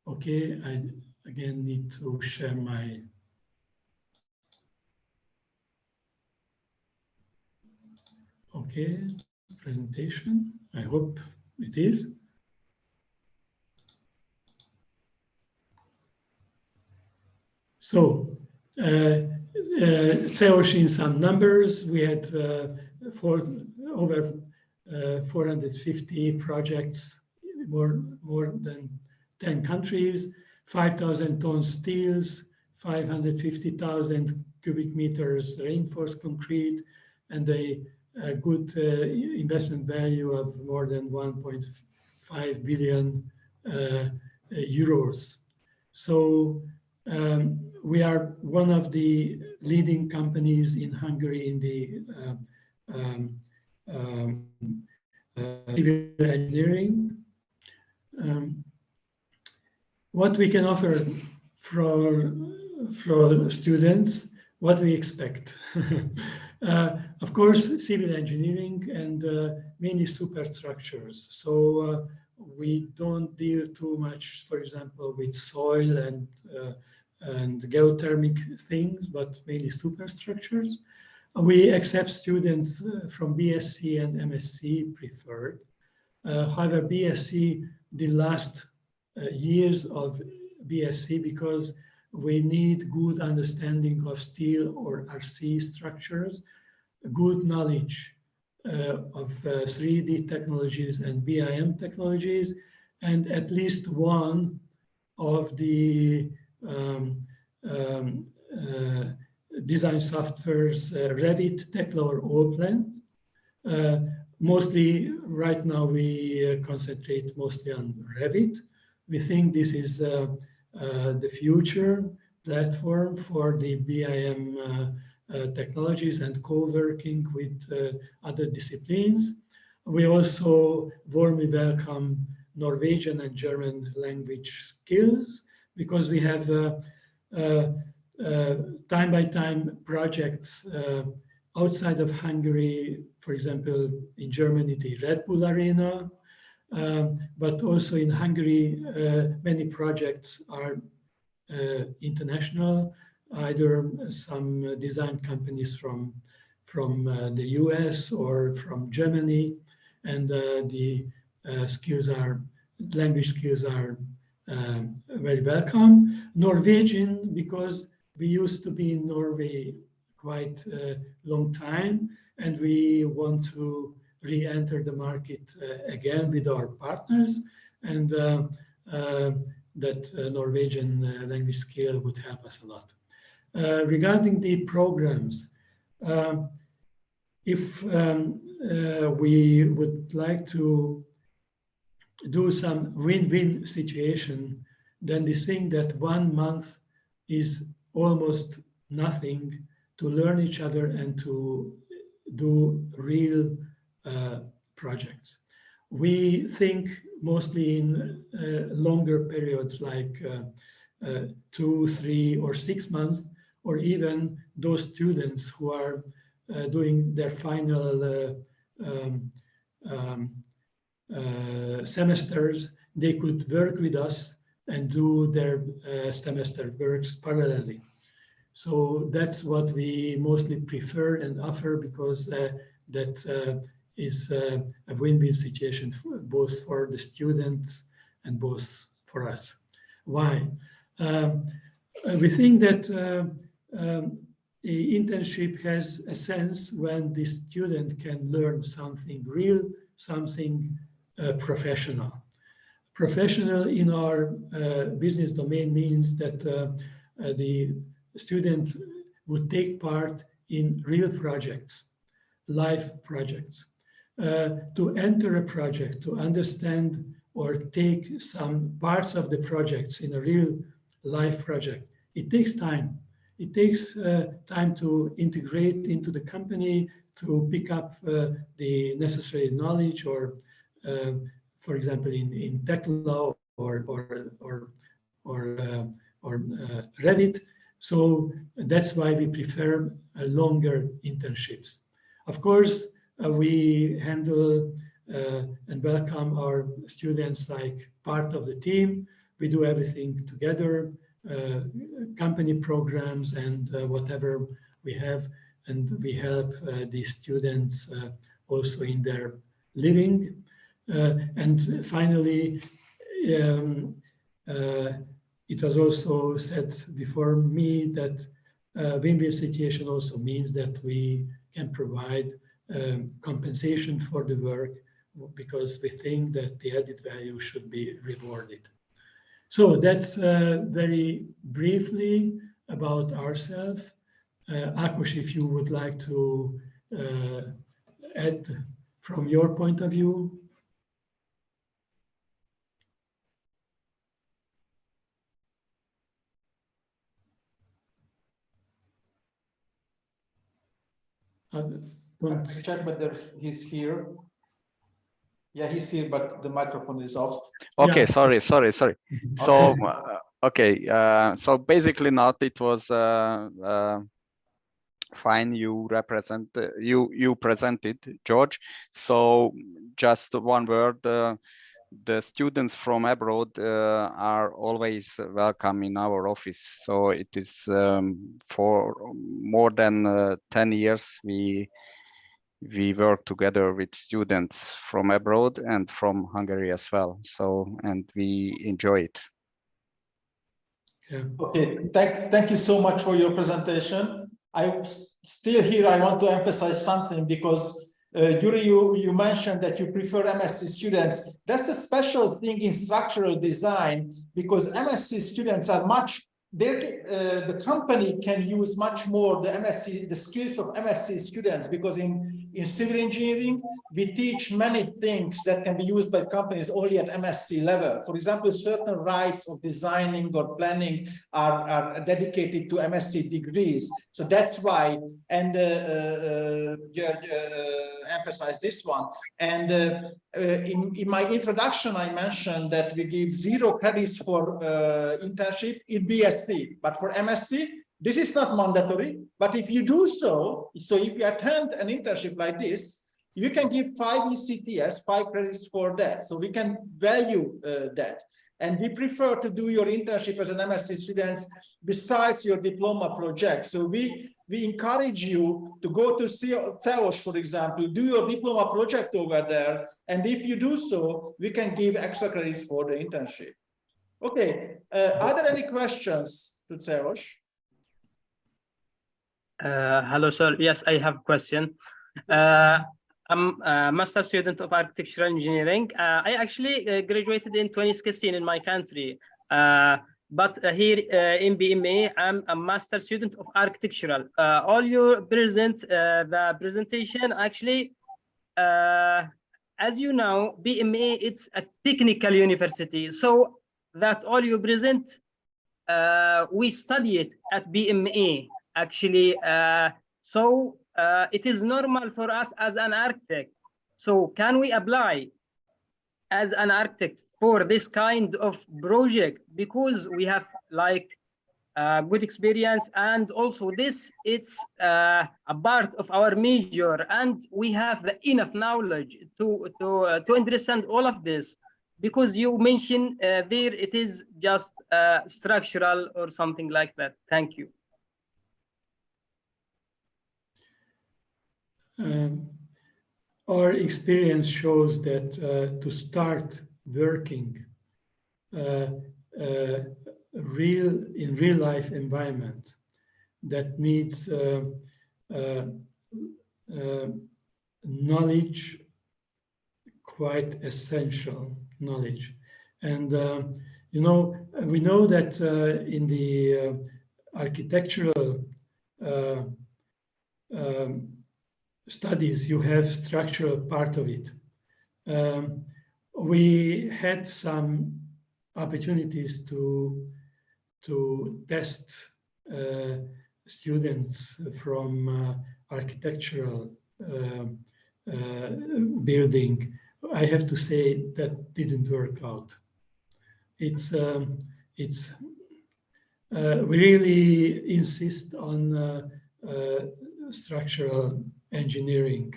okay, I again need to share my presentation. I hope it is. So, in some numbers, we had over 450 projects, more than 10 countries, 5,000 tons steels, 550,000 cubic meters reinforced concrete, and a good investment value of more than 1.5 billion euros. So we are one of the leading companies in Hungary in the civil engineering. What we can offer for students, what we expect. Of course, civil engineering and mainly superstructures. So we don't deal too much, for example, with soil and geothermic things, but mainly superstructures. We accept students from BSc and MSc preferred. However, BSc, the last years of BSc, because we need good understanding of steel or RC structures, good knowledge of 3D technologies and BIM technologies, and at least one of the design softwares, Revit, Tekla, or Allplan. Mostly right now we concentrate mostly on Revit. We think this is the future platform for the BIM technologies and co-working with other disciplines. We also warmly welcome Norwegian and German language skills, because we have time by time projects outside of Hungary, for example, in Germany, the Red Bull Arena, but also in Hungary, many projects are international, either some design companies from the US or from Germany, and the language skills are very welcome. Norwegian, because we used to be in Norway quite a long time, and we want to re-enter the market again with our partners, and that Norwegian language skill would help us a lot. Regarding the programs, if we would like to do some win-win situation, then we think that 1 month is almost nothing to learn each other and to do real projects. We think mostly in longer periods, like 2, 3, or 6 months, or even those students who are doing their final semesters, they could work with us and do their semester works parallelly. So that's what we mostly prefer and offer, because that is a win-win situation both for the students and both for us. Why? We think that the internship has a sense when the student can learn something real, something professional. Professional in our business domain means that the students would take part in real projects, live projects. To enter a project, to understand or take some parts of the projects in a real live project, it takes time. It takes time to integrate into the company, to pick up the necessary knowledge, or for example, in Tekla or Revit. So that's why we prefer longer internships. Of course, we handle and welcome our students like part of the team. We do everything together, company programs and whatever we have, and we help these students also in their living. And finally, it was also said before me that win-win situation also means that we can provide compensation for the work because we think that the added value should be rewarded. So that's very briefly about ourselves. Ákos, if you would like to add from your point of view. Check whether he's here. Yeah, he's here, but the microphone is off. Okay, Yeah. sorry. So, okay, so basically not, it was fine. You presented, George. So just one word, the students from abroad are always welcome in our office. So it is for more than 10 years, we work together with students from abroad and from Hungary as well. So, and we enjoy it. Yeah. Okay, thank you so much for your presentation. I still here, I want to emphasize something because Yuri, you mentioned that you prefer MSc students. That's a special thing in structural design because MSc students are the company can use much more the skills of MSc students because in civil engineering, we teach many things that can be used by companies only at MSc level. For example, certain rights of designing or planning are dedicated to MSc degrees. So that's why, and emphasize this one. And in my introduction, I mentioned that we give 0 credits for internship in BSc, but for MSc, this is not mandatory. But if you do so if you attend an internship like this, you can give 5 ECTS, 5 credits for that. So we can value that. And we prefer to do your internship as an MSc student besides your diploma project. So we encourage you to go to CEOS, for example, do your diploma project over there. And if you do so, we can give extra credits for the internship. Okay, are there any questions to CEOS? Hello, sir. Yes, I have a question. I'm a master student of architectural engineering. I actually graduated in 2016 in my country. But here in BME, I'm a master student of architectural. All you present, the presentation actually, as you know, BME, it's a technical university. So that all you present, we study it at BME actually. So it is normal for us as an architect. So can we apply as an architect for this kind of project? Because we have like good experience, and also it's a part of our major, and we have the enough knowledge to understand all of this. Because you mentioned there it is just structural or something like that. Thank you. Our experience shows that to start working in real life environment that needs knowledge, quite essential knowledge. And you know, we know that in the architectural studies, you have structural part of it. We had some opportunities to test students from architectural building. I have to say that didn't work out. It's we really insist on structural engineering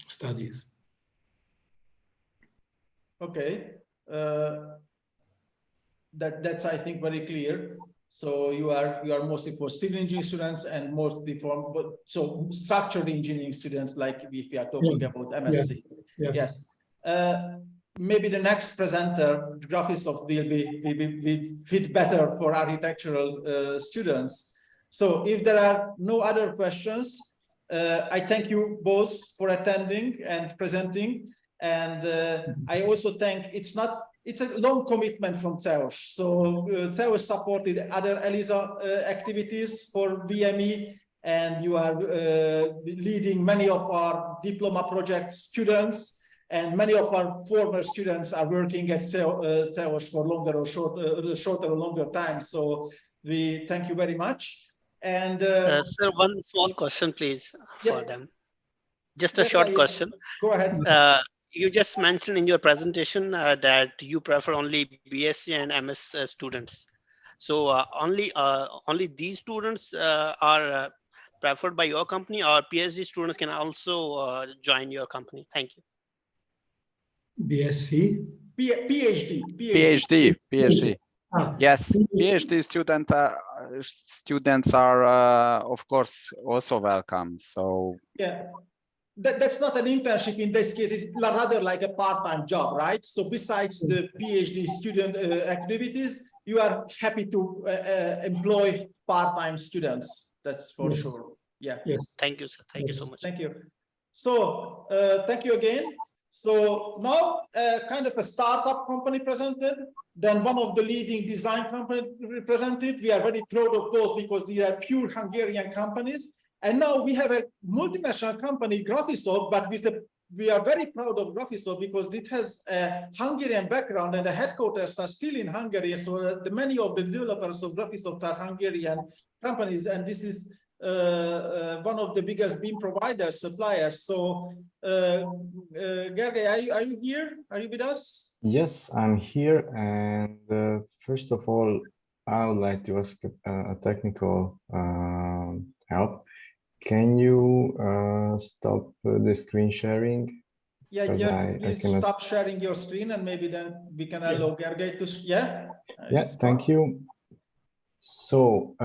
studies. Okay, that's I think very clear. So you are mostly for civil engineering students and mostly for so structural engineering students, like if we are talking about MSc. Yes. Maybe the next presenter, Graphisoft, will fit better for architectural students. So if there are no other questions, I thank you both for attending and presenting. And I also thank, it's a long commitment from CEOS. So CEOS supported other ELISA activities for BME, and you are leading many of our diploma project students, and many of our former students are working at CEOS for longer or shorter or longer time. So we thank you very much. And sir, one small question, please, for them. Just a yes, short question. Go ahead. You just mentioned in your presentation that you prefer only BSc and MS students. So only these students are preferred by your company, or PhD students can also join your company? Thank you. BSc? PhD. Yes, PhD students are of course also welcome. So yeah, that's not an internship in this case. It's rather like a part-time job, right? So besides the PhD student activities, you are happy to employ part-time students. That's for sure. Yeah. Yes. Thank you, sir. Thank you so much. Thank you. So thank you again. So now kind of a startup company presented, then one of the leading design company represented. We are very proud of both because they are pure Hungarian companies. And now we have a multinational company, Graphisoft, but we are very proud of Graphisoft because it has a Hungarian background and the headquarters are still in Hungary. So many of the developers of Graphisoft are Hungarian companies, and this is one of the biggest beam providers, suppliers. So Gergely, are you here? Are you with us? Yes, I'm here. And first of all, I would like to ask a technical help. Can you stop the screen sharing? Yeah, please stop sharing your screen, and maybe then we can allow Gergely to, Yes, thank you. So,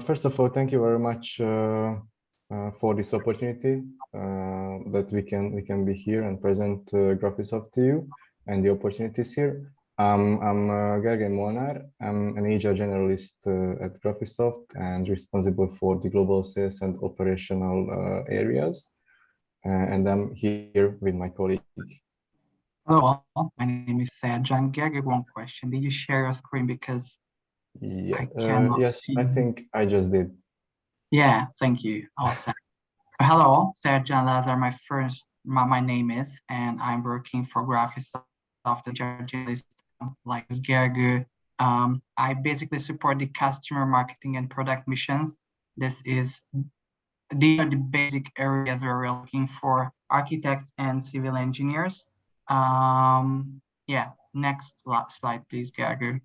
first of all, thank you very much for this opportunity that we can be here and present Graphisoft to you and the opportunities here. I'm Gergely Molnár. I'm an HR generalist at Graphisoft and responsible for the global sales and operational areas. And I'm here with my colleague. Hello, my name is Serjan. Gergely, one question. Did you share your screen? Because I cannot yes, see. I think I just did. Yeah, thank you. Hello, Serjan Lazar, my name is, and I'm working for Graphisoft, the journalist like Gergely. I basically support the customer marketing and product missions. These are the basic areas where we're looking for architects and civil engineers. Yeah, next slide, please, Gergely.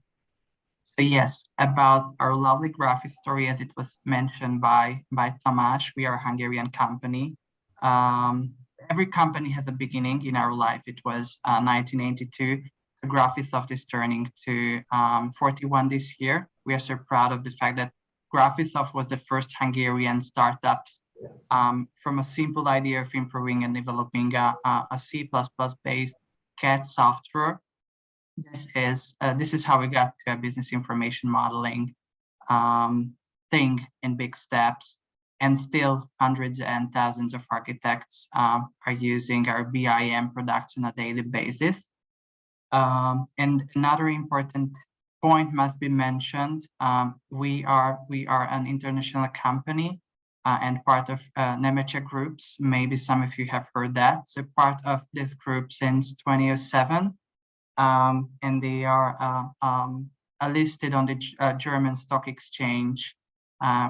So yes, about our lovely graphic story, as it was mentioned by Tamás, we are a Hungarian company. Every company has a beginning in our life. It was 1982. So Graphisoft is turning to 41 this year. We are so proud of the fact that Graphisoft was the first Hungarian startups from a simple idea of improving and developing a C++ based CAD software. This is how we got to a business information modeling thing in big steps, and still hundreds and thousands of architects are using our BIM products on a daily basis. And another important point must be mentioned. We are an international company and part of Nemetschek groups. Maybe some of you have heard that. So part of this group since 2007. And they are listed on the German stock exchange,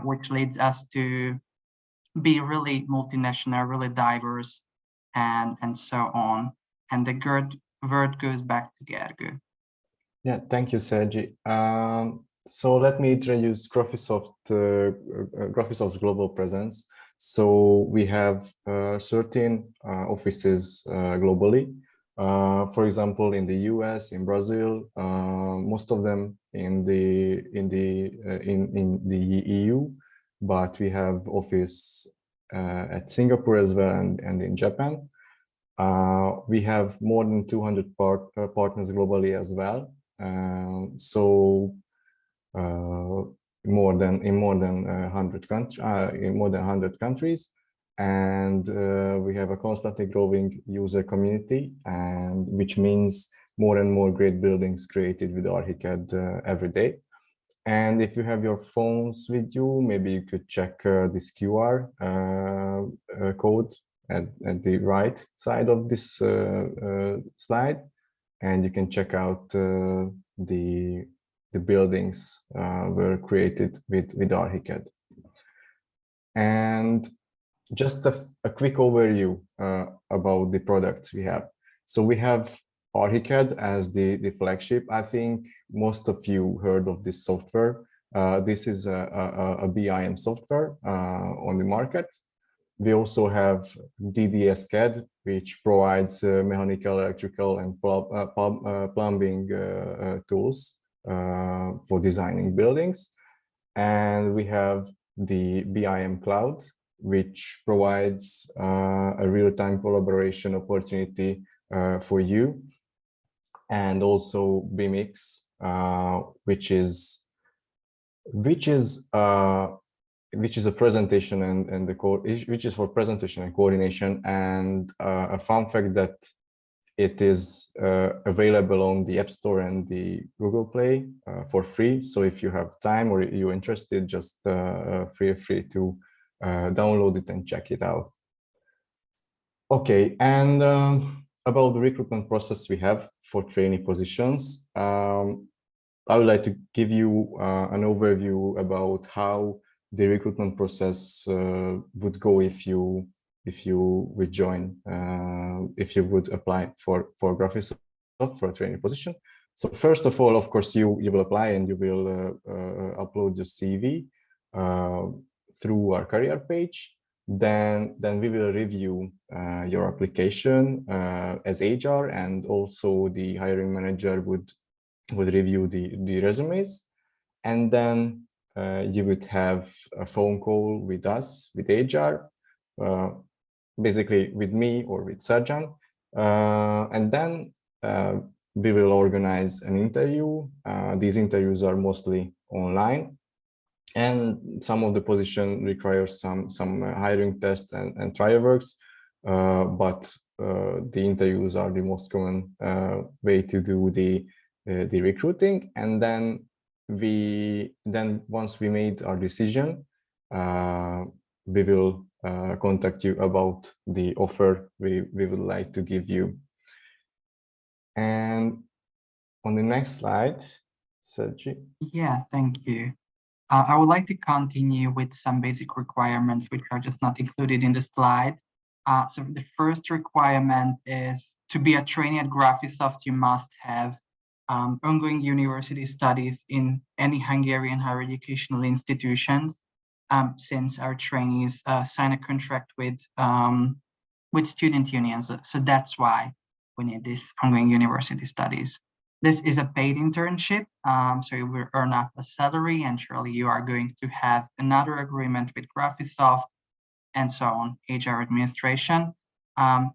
which leads us to be really multinational, really diverse, and so on. And the word goes back to Gergely. Yeah, thank you, Sergi. So let me introduce Graphisoft's global presence. So we have 13 offices globally. For example, in the US, in Brazil, most of them in the EU, but we have office at Singapore as well and in Japan. We have more than 200 partners globally as well. More than 100 countries, and we have a constantly growing user community, and which means more and more great buildings created with Archicad every day. And if you have your phones with you, maybe you could check this QR code at the right side of this slide, and you can check out the buildings were created with Archicad. And just a quick overview about the products we have. So we have Archicad as the flagship. I think most of you heard of this software. This is a BIM software on the market. We also have DDS CAD, which provides mechanical, electrical, and plumbing tools for designing buildings. And we have the BIM Cloud, which provides a real-time collaboration opportunity for you. And also BMX, which is a presentation and which is for presentation and coordination. And a fun fact that it is available on the App Store and the Google Play for free. So if you have time or you're interested, just feel free to download it and check it out. Okay, and about the recruitment process we have for trainee positions, I would like to give you an overview about how the recruitment process would go if you would join, if you would apply for Graphisoft for a trainee position. So first of all, of course, you will apply and you will upload your CV through our career page. Then we will review your application as HR, and also the hiring manager would review the resumes, and then you would have a phone call with us, with HR, basically with me or with Serjan, and then we will organize an interview. These interviews are mostly online, and some of the position requires some hiring tests and trial works, but the interviews are the most common way to do the recruiting. And then once we made our decision, we will contact you about the offer we would like to give you. And on the next slide, Sergi. Yeah, thank you. I would like to continue with some basic requirements which are just not included in the slide. So the first requirement is to be a trainee at Graphisoft, you must have ongoing university studies in any Hungarian higher educational institutions, since our trainees sign a contract with student unions. So that's why we need this ongoing university studies. This is a paid internship, so you will earn up a salary, and surely you are going to have another agreement with Graphisoft and so on, HR administration.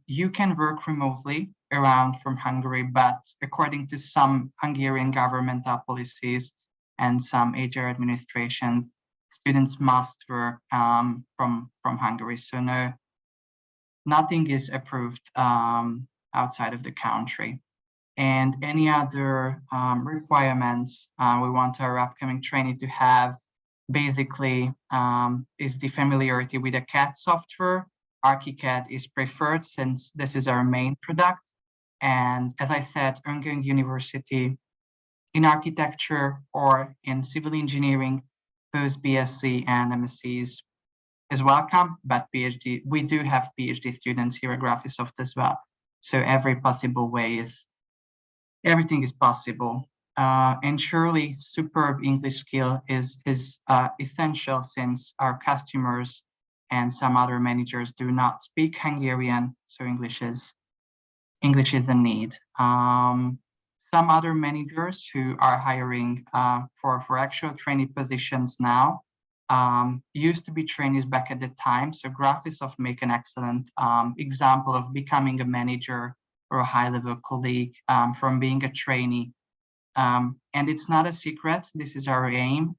You can work remotely around from Hungary, but according to some Hungarian governmental policies and some HR administrations, students must work from Hungary. So nothing is approved outside of the country. And any other requirements we want our upcoming trainee to have, basically, is the familiarity with the CAD software. Archicad is preferred since this is our main product. And as I said, ongoing university in architecture or in civil engineering, post BSc and MScs is welcome, but PhD, we do have PhD students here at Graphisoft as well. So every possible way everything is possible. And surely superb English skill is essential, since our customers and some other managers do not speak Hungarian, so English is a need. Some other managers who are hiring for actual trainee positions now used to be trainees back at the time. So Graphisoft make an excellent example of becoming a manager or a high-level colleague from being a trainee. And it's not a secret, this is our aim.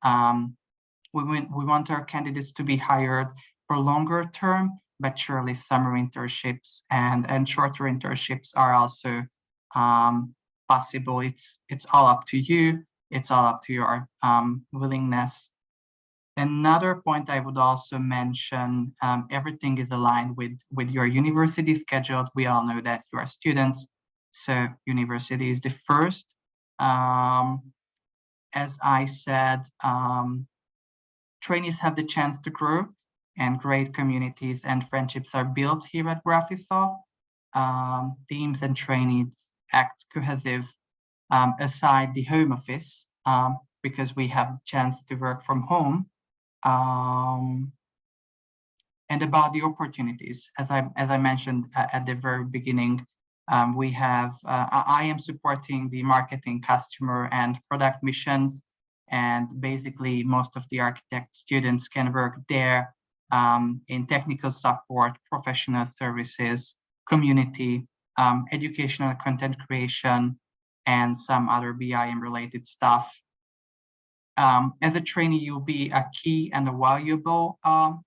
We want our candidates to be hired for longer term, but surely summer internships and shorter internships are also possible. It's all up to you. It's all up to your willingness. Another point I would also mention, everything is aligned with your university schedule. We all know that you are students, so university is the first. As I said, trainees have the chance to grow, and great communities and friendships are built here at Graphisoft. Teams and trainees act cohesive aside the home office, because we have a chance to work from home. And about the opportunities, as I mentioned at the very beginning, we have, I am supporting the marketing, customer and product missions, and basically most of the architect students can work there in technical support, professional services, community, educational content creation, and some other BIM related stuff. As a trainee, you'll be a key and a valuable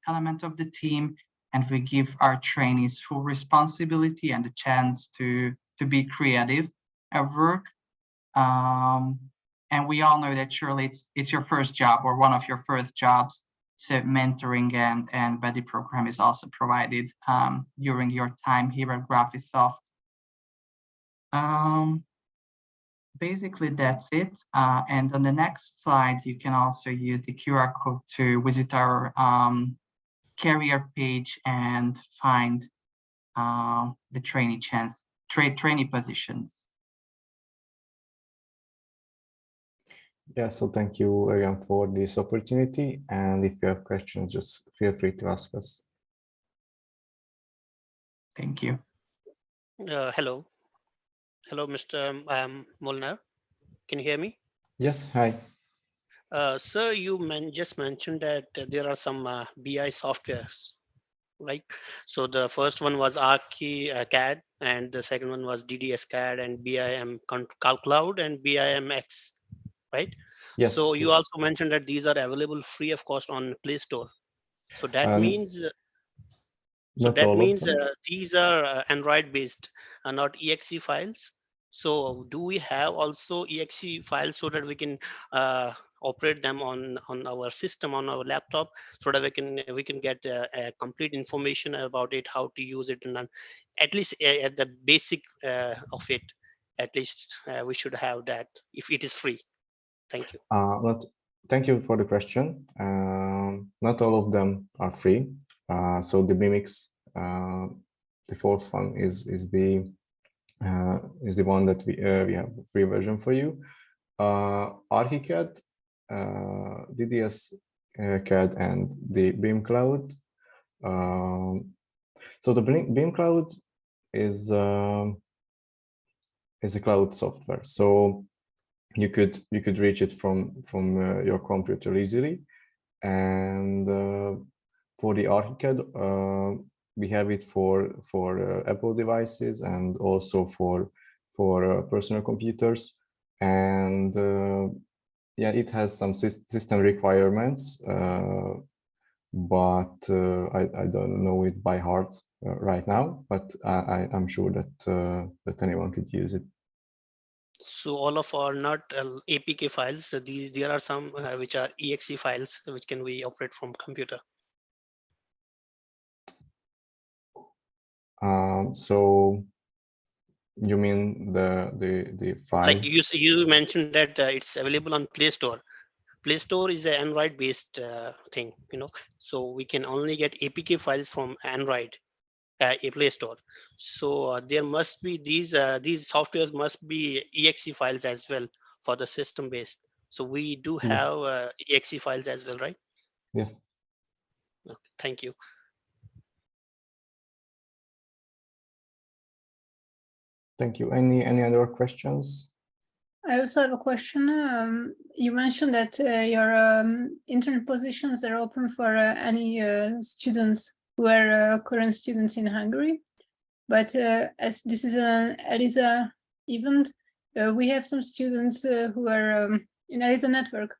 element of the team, and we give our trainees full responsibility and a chance to be creative at work. And we all know that surely it's your first job or one of your first jobs, so mentoring and buddy program is also provided during your time here at Graphisoft. Basically, that's it. And on the next slide, you can also use the QR code to visit our career page and find the trainee positions. Yeah, so thank you again for this opportunity. And if you have questions, just feel free to ask us. Thank you. Hello, Mr. Molnar. Can you hear me? Yes, hi. Sir, you just mentioned that there are some BI softwares, right? So the first one was ArchiCAD, and the second one was DDS CAD and BIM Cloud and BIMX, right? Yes. So you also mentioned that these are available free of cost on Play Store. So that means these are Android based, not exe files. So do we have also exe files so that we can operate them on our system, on our laptop, so that we can get a complete information about it, how to use it, and at least at the basic of it, at least we should have that if it is free. Thank you. Thank you for the question. Not all of them are free. So the BMX, the fourth one is the one that we have a free version for you. ArchiCAD, DDS CAD, and the BIM Cloud. So the BIM Cloud is a cloud software. So you could reach it from your computer easily. And for the ArchiCAD, we have it for Apple devices and also for personal computers. And yeah, it has some system requirements, but I don't know it by heart right now. But I'm sure that anyone could use it. So all of are not APK files. So there are some which are exe files, which can we operate from computer. So you mean the file? Like you mentioned that it's available on Play Store. Play Store is an Android based thing, so we can only get APK files from Android. A Play Store. So there must be these softwares must be exe files as well for the system based. So we do Yeah. have exe files as well, right? Yes. Okay, thank you. Thank you. Any other questions? I also have a question. You mentioned that your intern positions are open for any students who are current students in Hungary. But as this is an ELISA event, we have some students who are in ELISA network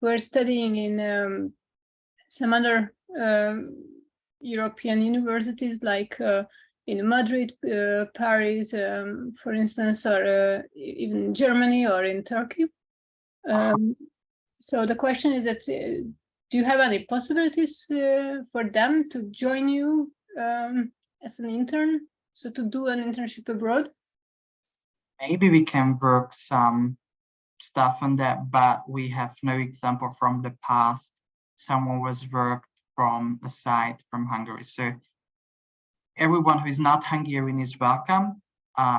who are studying in some other European universities, like in Madrid, Paris, for instance, or even Germany or in Turkey. So the question is that, do you have any possibilities for them to join you as an intern? So to do an internship abroad? Maybe we can work some stuff on that, but we have no example from the past. Someone was worked from a site from Hungary. So everyone who is not Hungarian is welcome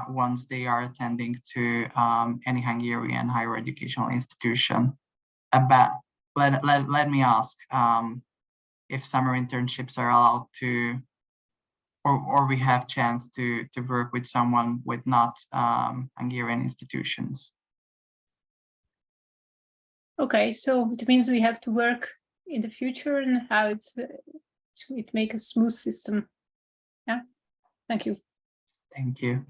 once they are attending to any Hungarian higher educational institution. But let me ask if summer internships are allowed to, or we have chance to work with someone with not Hungarian institutions. Okay, so it means we have to work in the future and how it make a smooth system. Yeah, thank you. Thank you.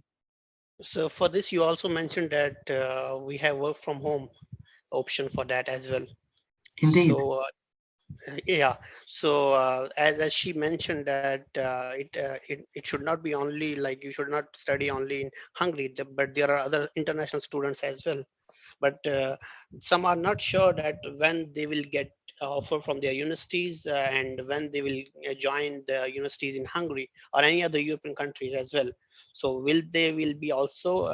So for this, you also mentioned that we have work from home option for that as well. Indeed. So yeah, so as she mentioned that it should not be only like you should not study only in Hungary, but there are other international students as well. But some are not sure that when they will get offer from their universities and when they will join the universities in Hungary or any other European countries as well. So will be also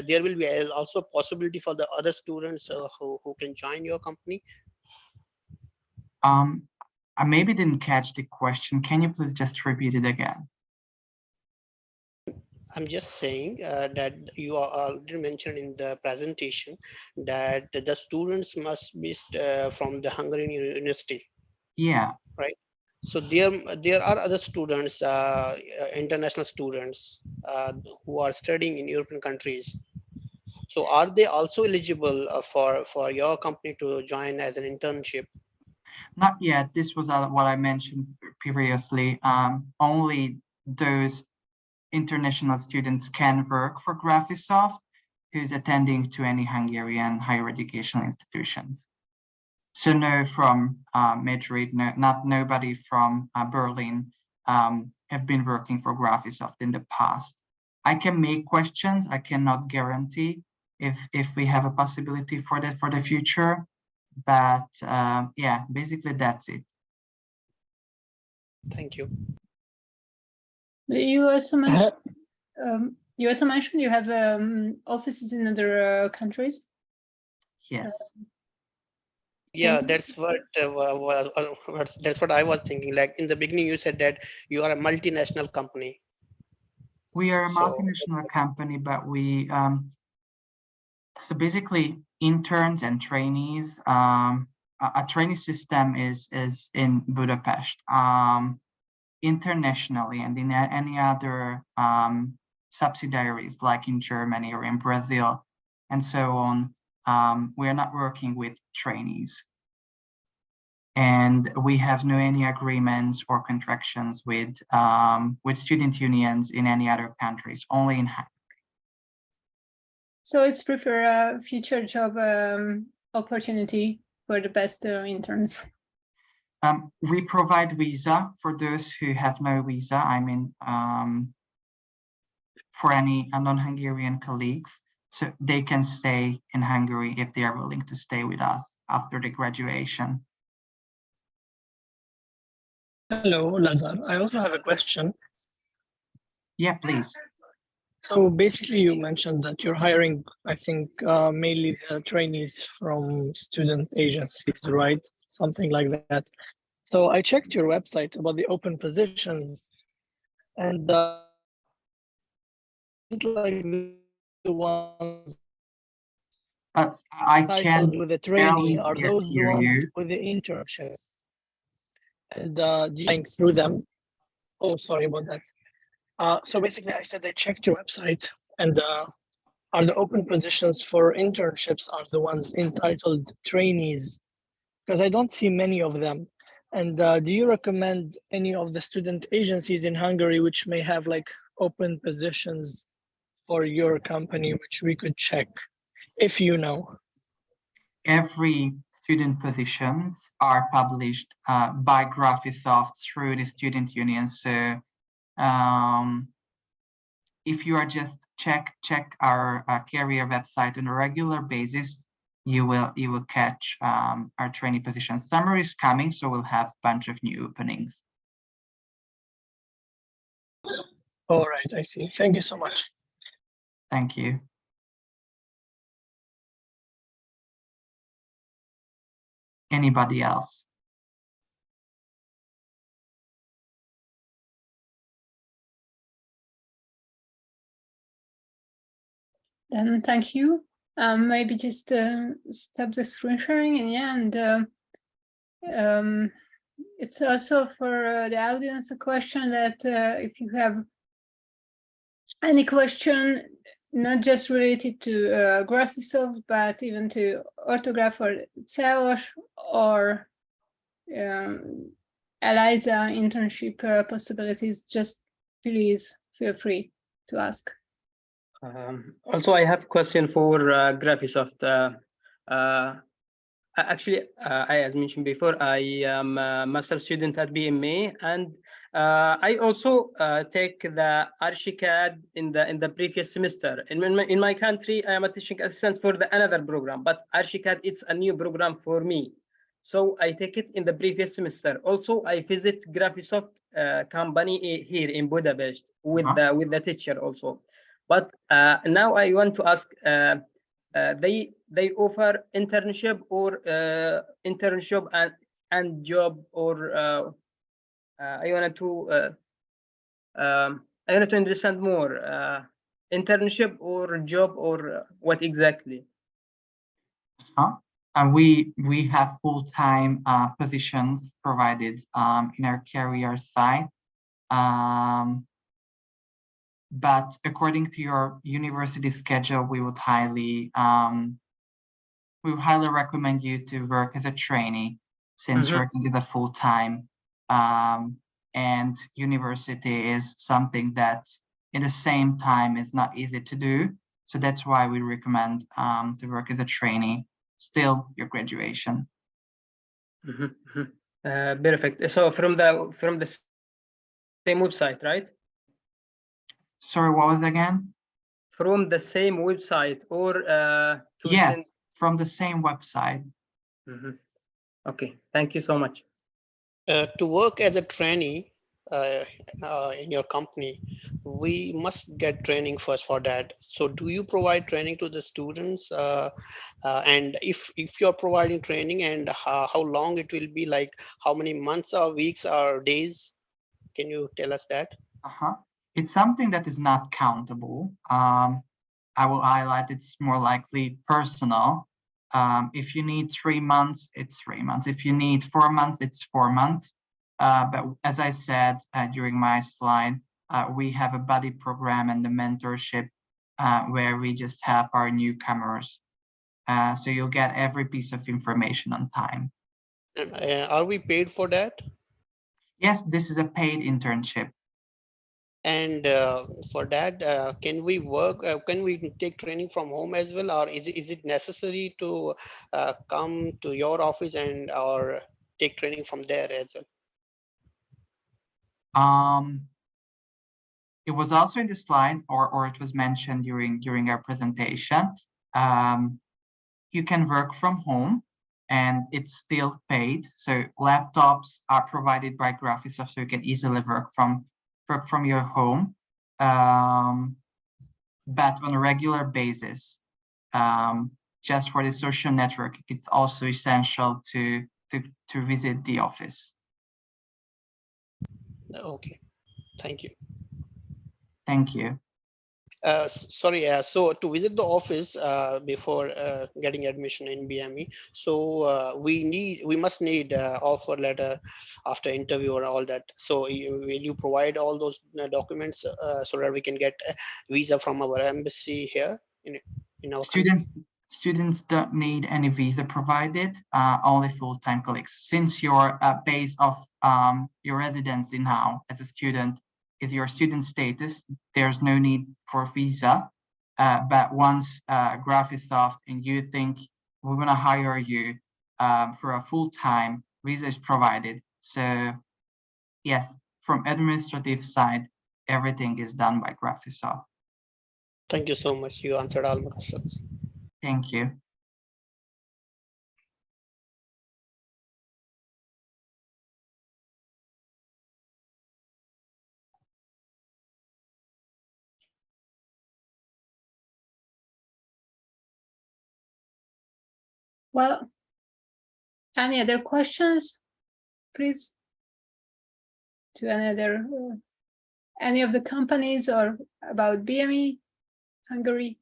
there will be also a possibility for the other students who can join your company? I maybe didn't catch the question. Can you please just repeat it again? I'm just saying that you already mentioned in the presentation that the students must be from the Hungarian university. Yeah. Right. So there are other students, international students who are studying in European countries. So are they also eligible for your company to join as an internship? Not yet. This was what I mentioned previously. Only those international students can work for Graphisoft who's attending to any Hungarian higher educational institutions. So no from Madrid, nobody from Berlin have been working for Graphisoft in the past. I can make questions. I cannot guarantee if we have a possibility for that for the future. But yeah, basically that's it. Thank you. You also mentioned you have offices in other countries. Yes. Yeah, that's what I was thinking. Like in the beginning, you said that you are a multinational company. We are a multinational company, but we so basically interns and trainees. A trainee system is in Budapest. Internationally and in any other subsidiaries like in Germany or in Brazil and so on, we are not working with trainees. And we have no any agreements or contractions with student unions in any other countries, only in Hungary. So it's prefer a future job opportunity for the best interns. We provide visa for those who have no visa. I mean, for any non-Hungarian colleagues, so they can stay in Hungary if they are willing to stay with us after the graduation. Hello, Lazar. I also have a question. Yeah, please. So basically, you mentioned that you're hiring, I think, mainly the trainees from student agencies, right? Something like that. So I checked your website about the open positions, and it's like the ones I titled can with the barely trainee, are hear those the ones you. with the internships? And do you think through them? Oh, sorry about that. So basically, I said I checked your website, and are the open positions for internships are the ones entitled trainees? Because I don't see many of them. And do you recommend any of the student agencies in Hungary which may have like open positions for your company, which we could check if you know? Every student positions are published by Graphisoft through the student union. So if you are just check our career website on a regular basis, you will catch our trainee positions. Summer is coming, so we'll have a bunch of new openings. All right, I see. Thank you so much. Thank you. Anybody else? Then thank you. Maybe just stop the screen sharing, and yeah, and it's also for the audience a question that if you have any question, not just related to Graphisoft, but even to orthograph or itself, or ELISA internship possibilities, just please feel free to ask. Also, I have a question for Graphisoft. Actually, as mentioned before, I am a master student at BME, and I also take the Archicad in the previous semester. In my country, I am a teaching assistant for another program, but Archicad it's a new program for me, so I take it in the previous semester. Also, I visit Graphisoft company here in Budapest with the teacher also. But now I want to ask. They offer internship or internship and job, or I wanted to understand more internship or job, or what exactly? And we have full-time positions provided in our career site. But according to your university schedule, we would highly recommend you to work as a trainee, since working is a full-time, and university is something that in the same time is not easy to do. So that's why we recommend to work as a trainee, still your graduation. Perfect. So from the same website, right? Sorry, what was it again? From the same website, or yes, from the same website. Okay, thank you so much. To work as a trainee in your company, we must get training first for that. So do you provide training to the students? And if you're providing training, and how long it will be, like how many months or weeks or days? Can you tell us that? It's something that is not countable. I will highlight it's more likely personal. If you need 3 months, it's 3 months. If you need 4 months, it's 4 months. But as I said during my slide, we have a buddy program and the mentorship where we just help our newcomers. So you'll get every piece of information on time. Are we paid for that? Yes, this is a paid internship. And for that, can we work? Can we take training from home as well, or is it necessary to come to your office and or take training from there as well? It was also in the slide, or it was mentioned during our presentation. You can work from home, and it's still paid. So laptops are provided by Graphisoft, so you can easily work from your home, but on a regular basis. Just for the social network, it's also essential to visit the office. Okay, thank you. Thank you. Sorry, so to visit the office before getting admission in BME, so we must need offer letter after interview or all that. So will you provide all those documents so that we can get a visa from our embassy here in our country? Students don't need any visa provided, only full-time colleagues. Since your base of your residency now as a student is your student status, there's no need for visa. But once Graphisoft and you think we want to hire you for a full-time, visa is provided. So yes, from administrative side, everything is done by Graphisoft. Thank you so much. You answered all my questions. Thank you. Well, any other questions, please? To any of the companies or about BME Hungary?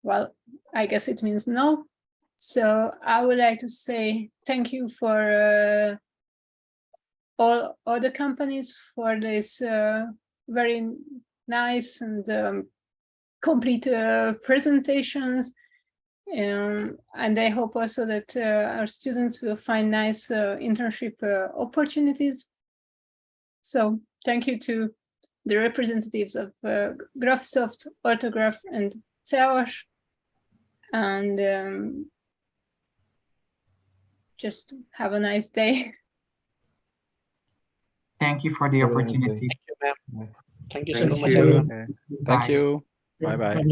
Well, I guess it means no. So I would like to say thank you for all the companies for this very nice and complete presentations. And I hope also that our students will find nice internship opportunities. So thank you to the representatives of Graphisoft, Autograph, and Ceos. And just have a nice day. Thank you for the opportunity. Thank you, ma'am. Thank you so Thank much, you. everyone. Thank you. Bye-bye.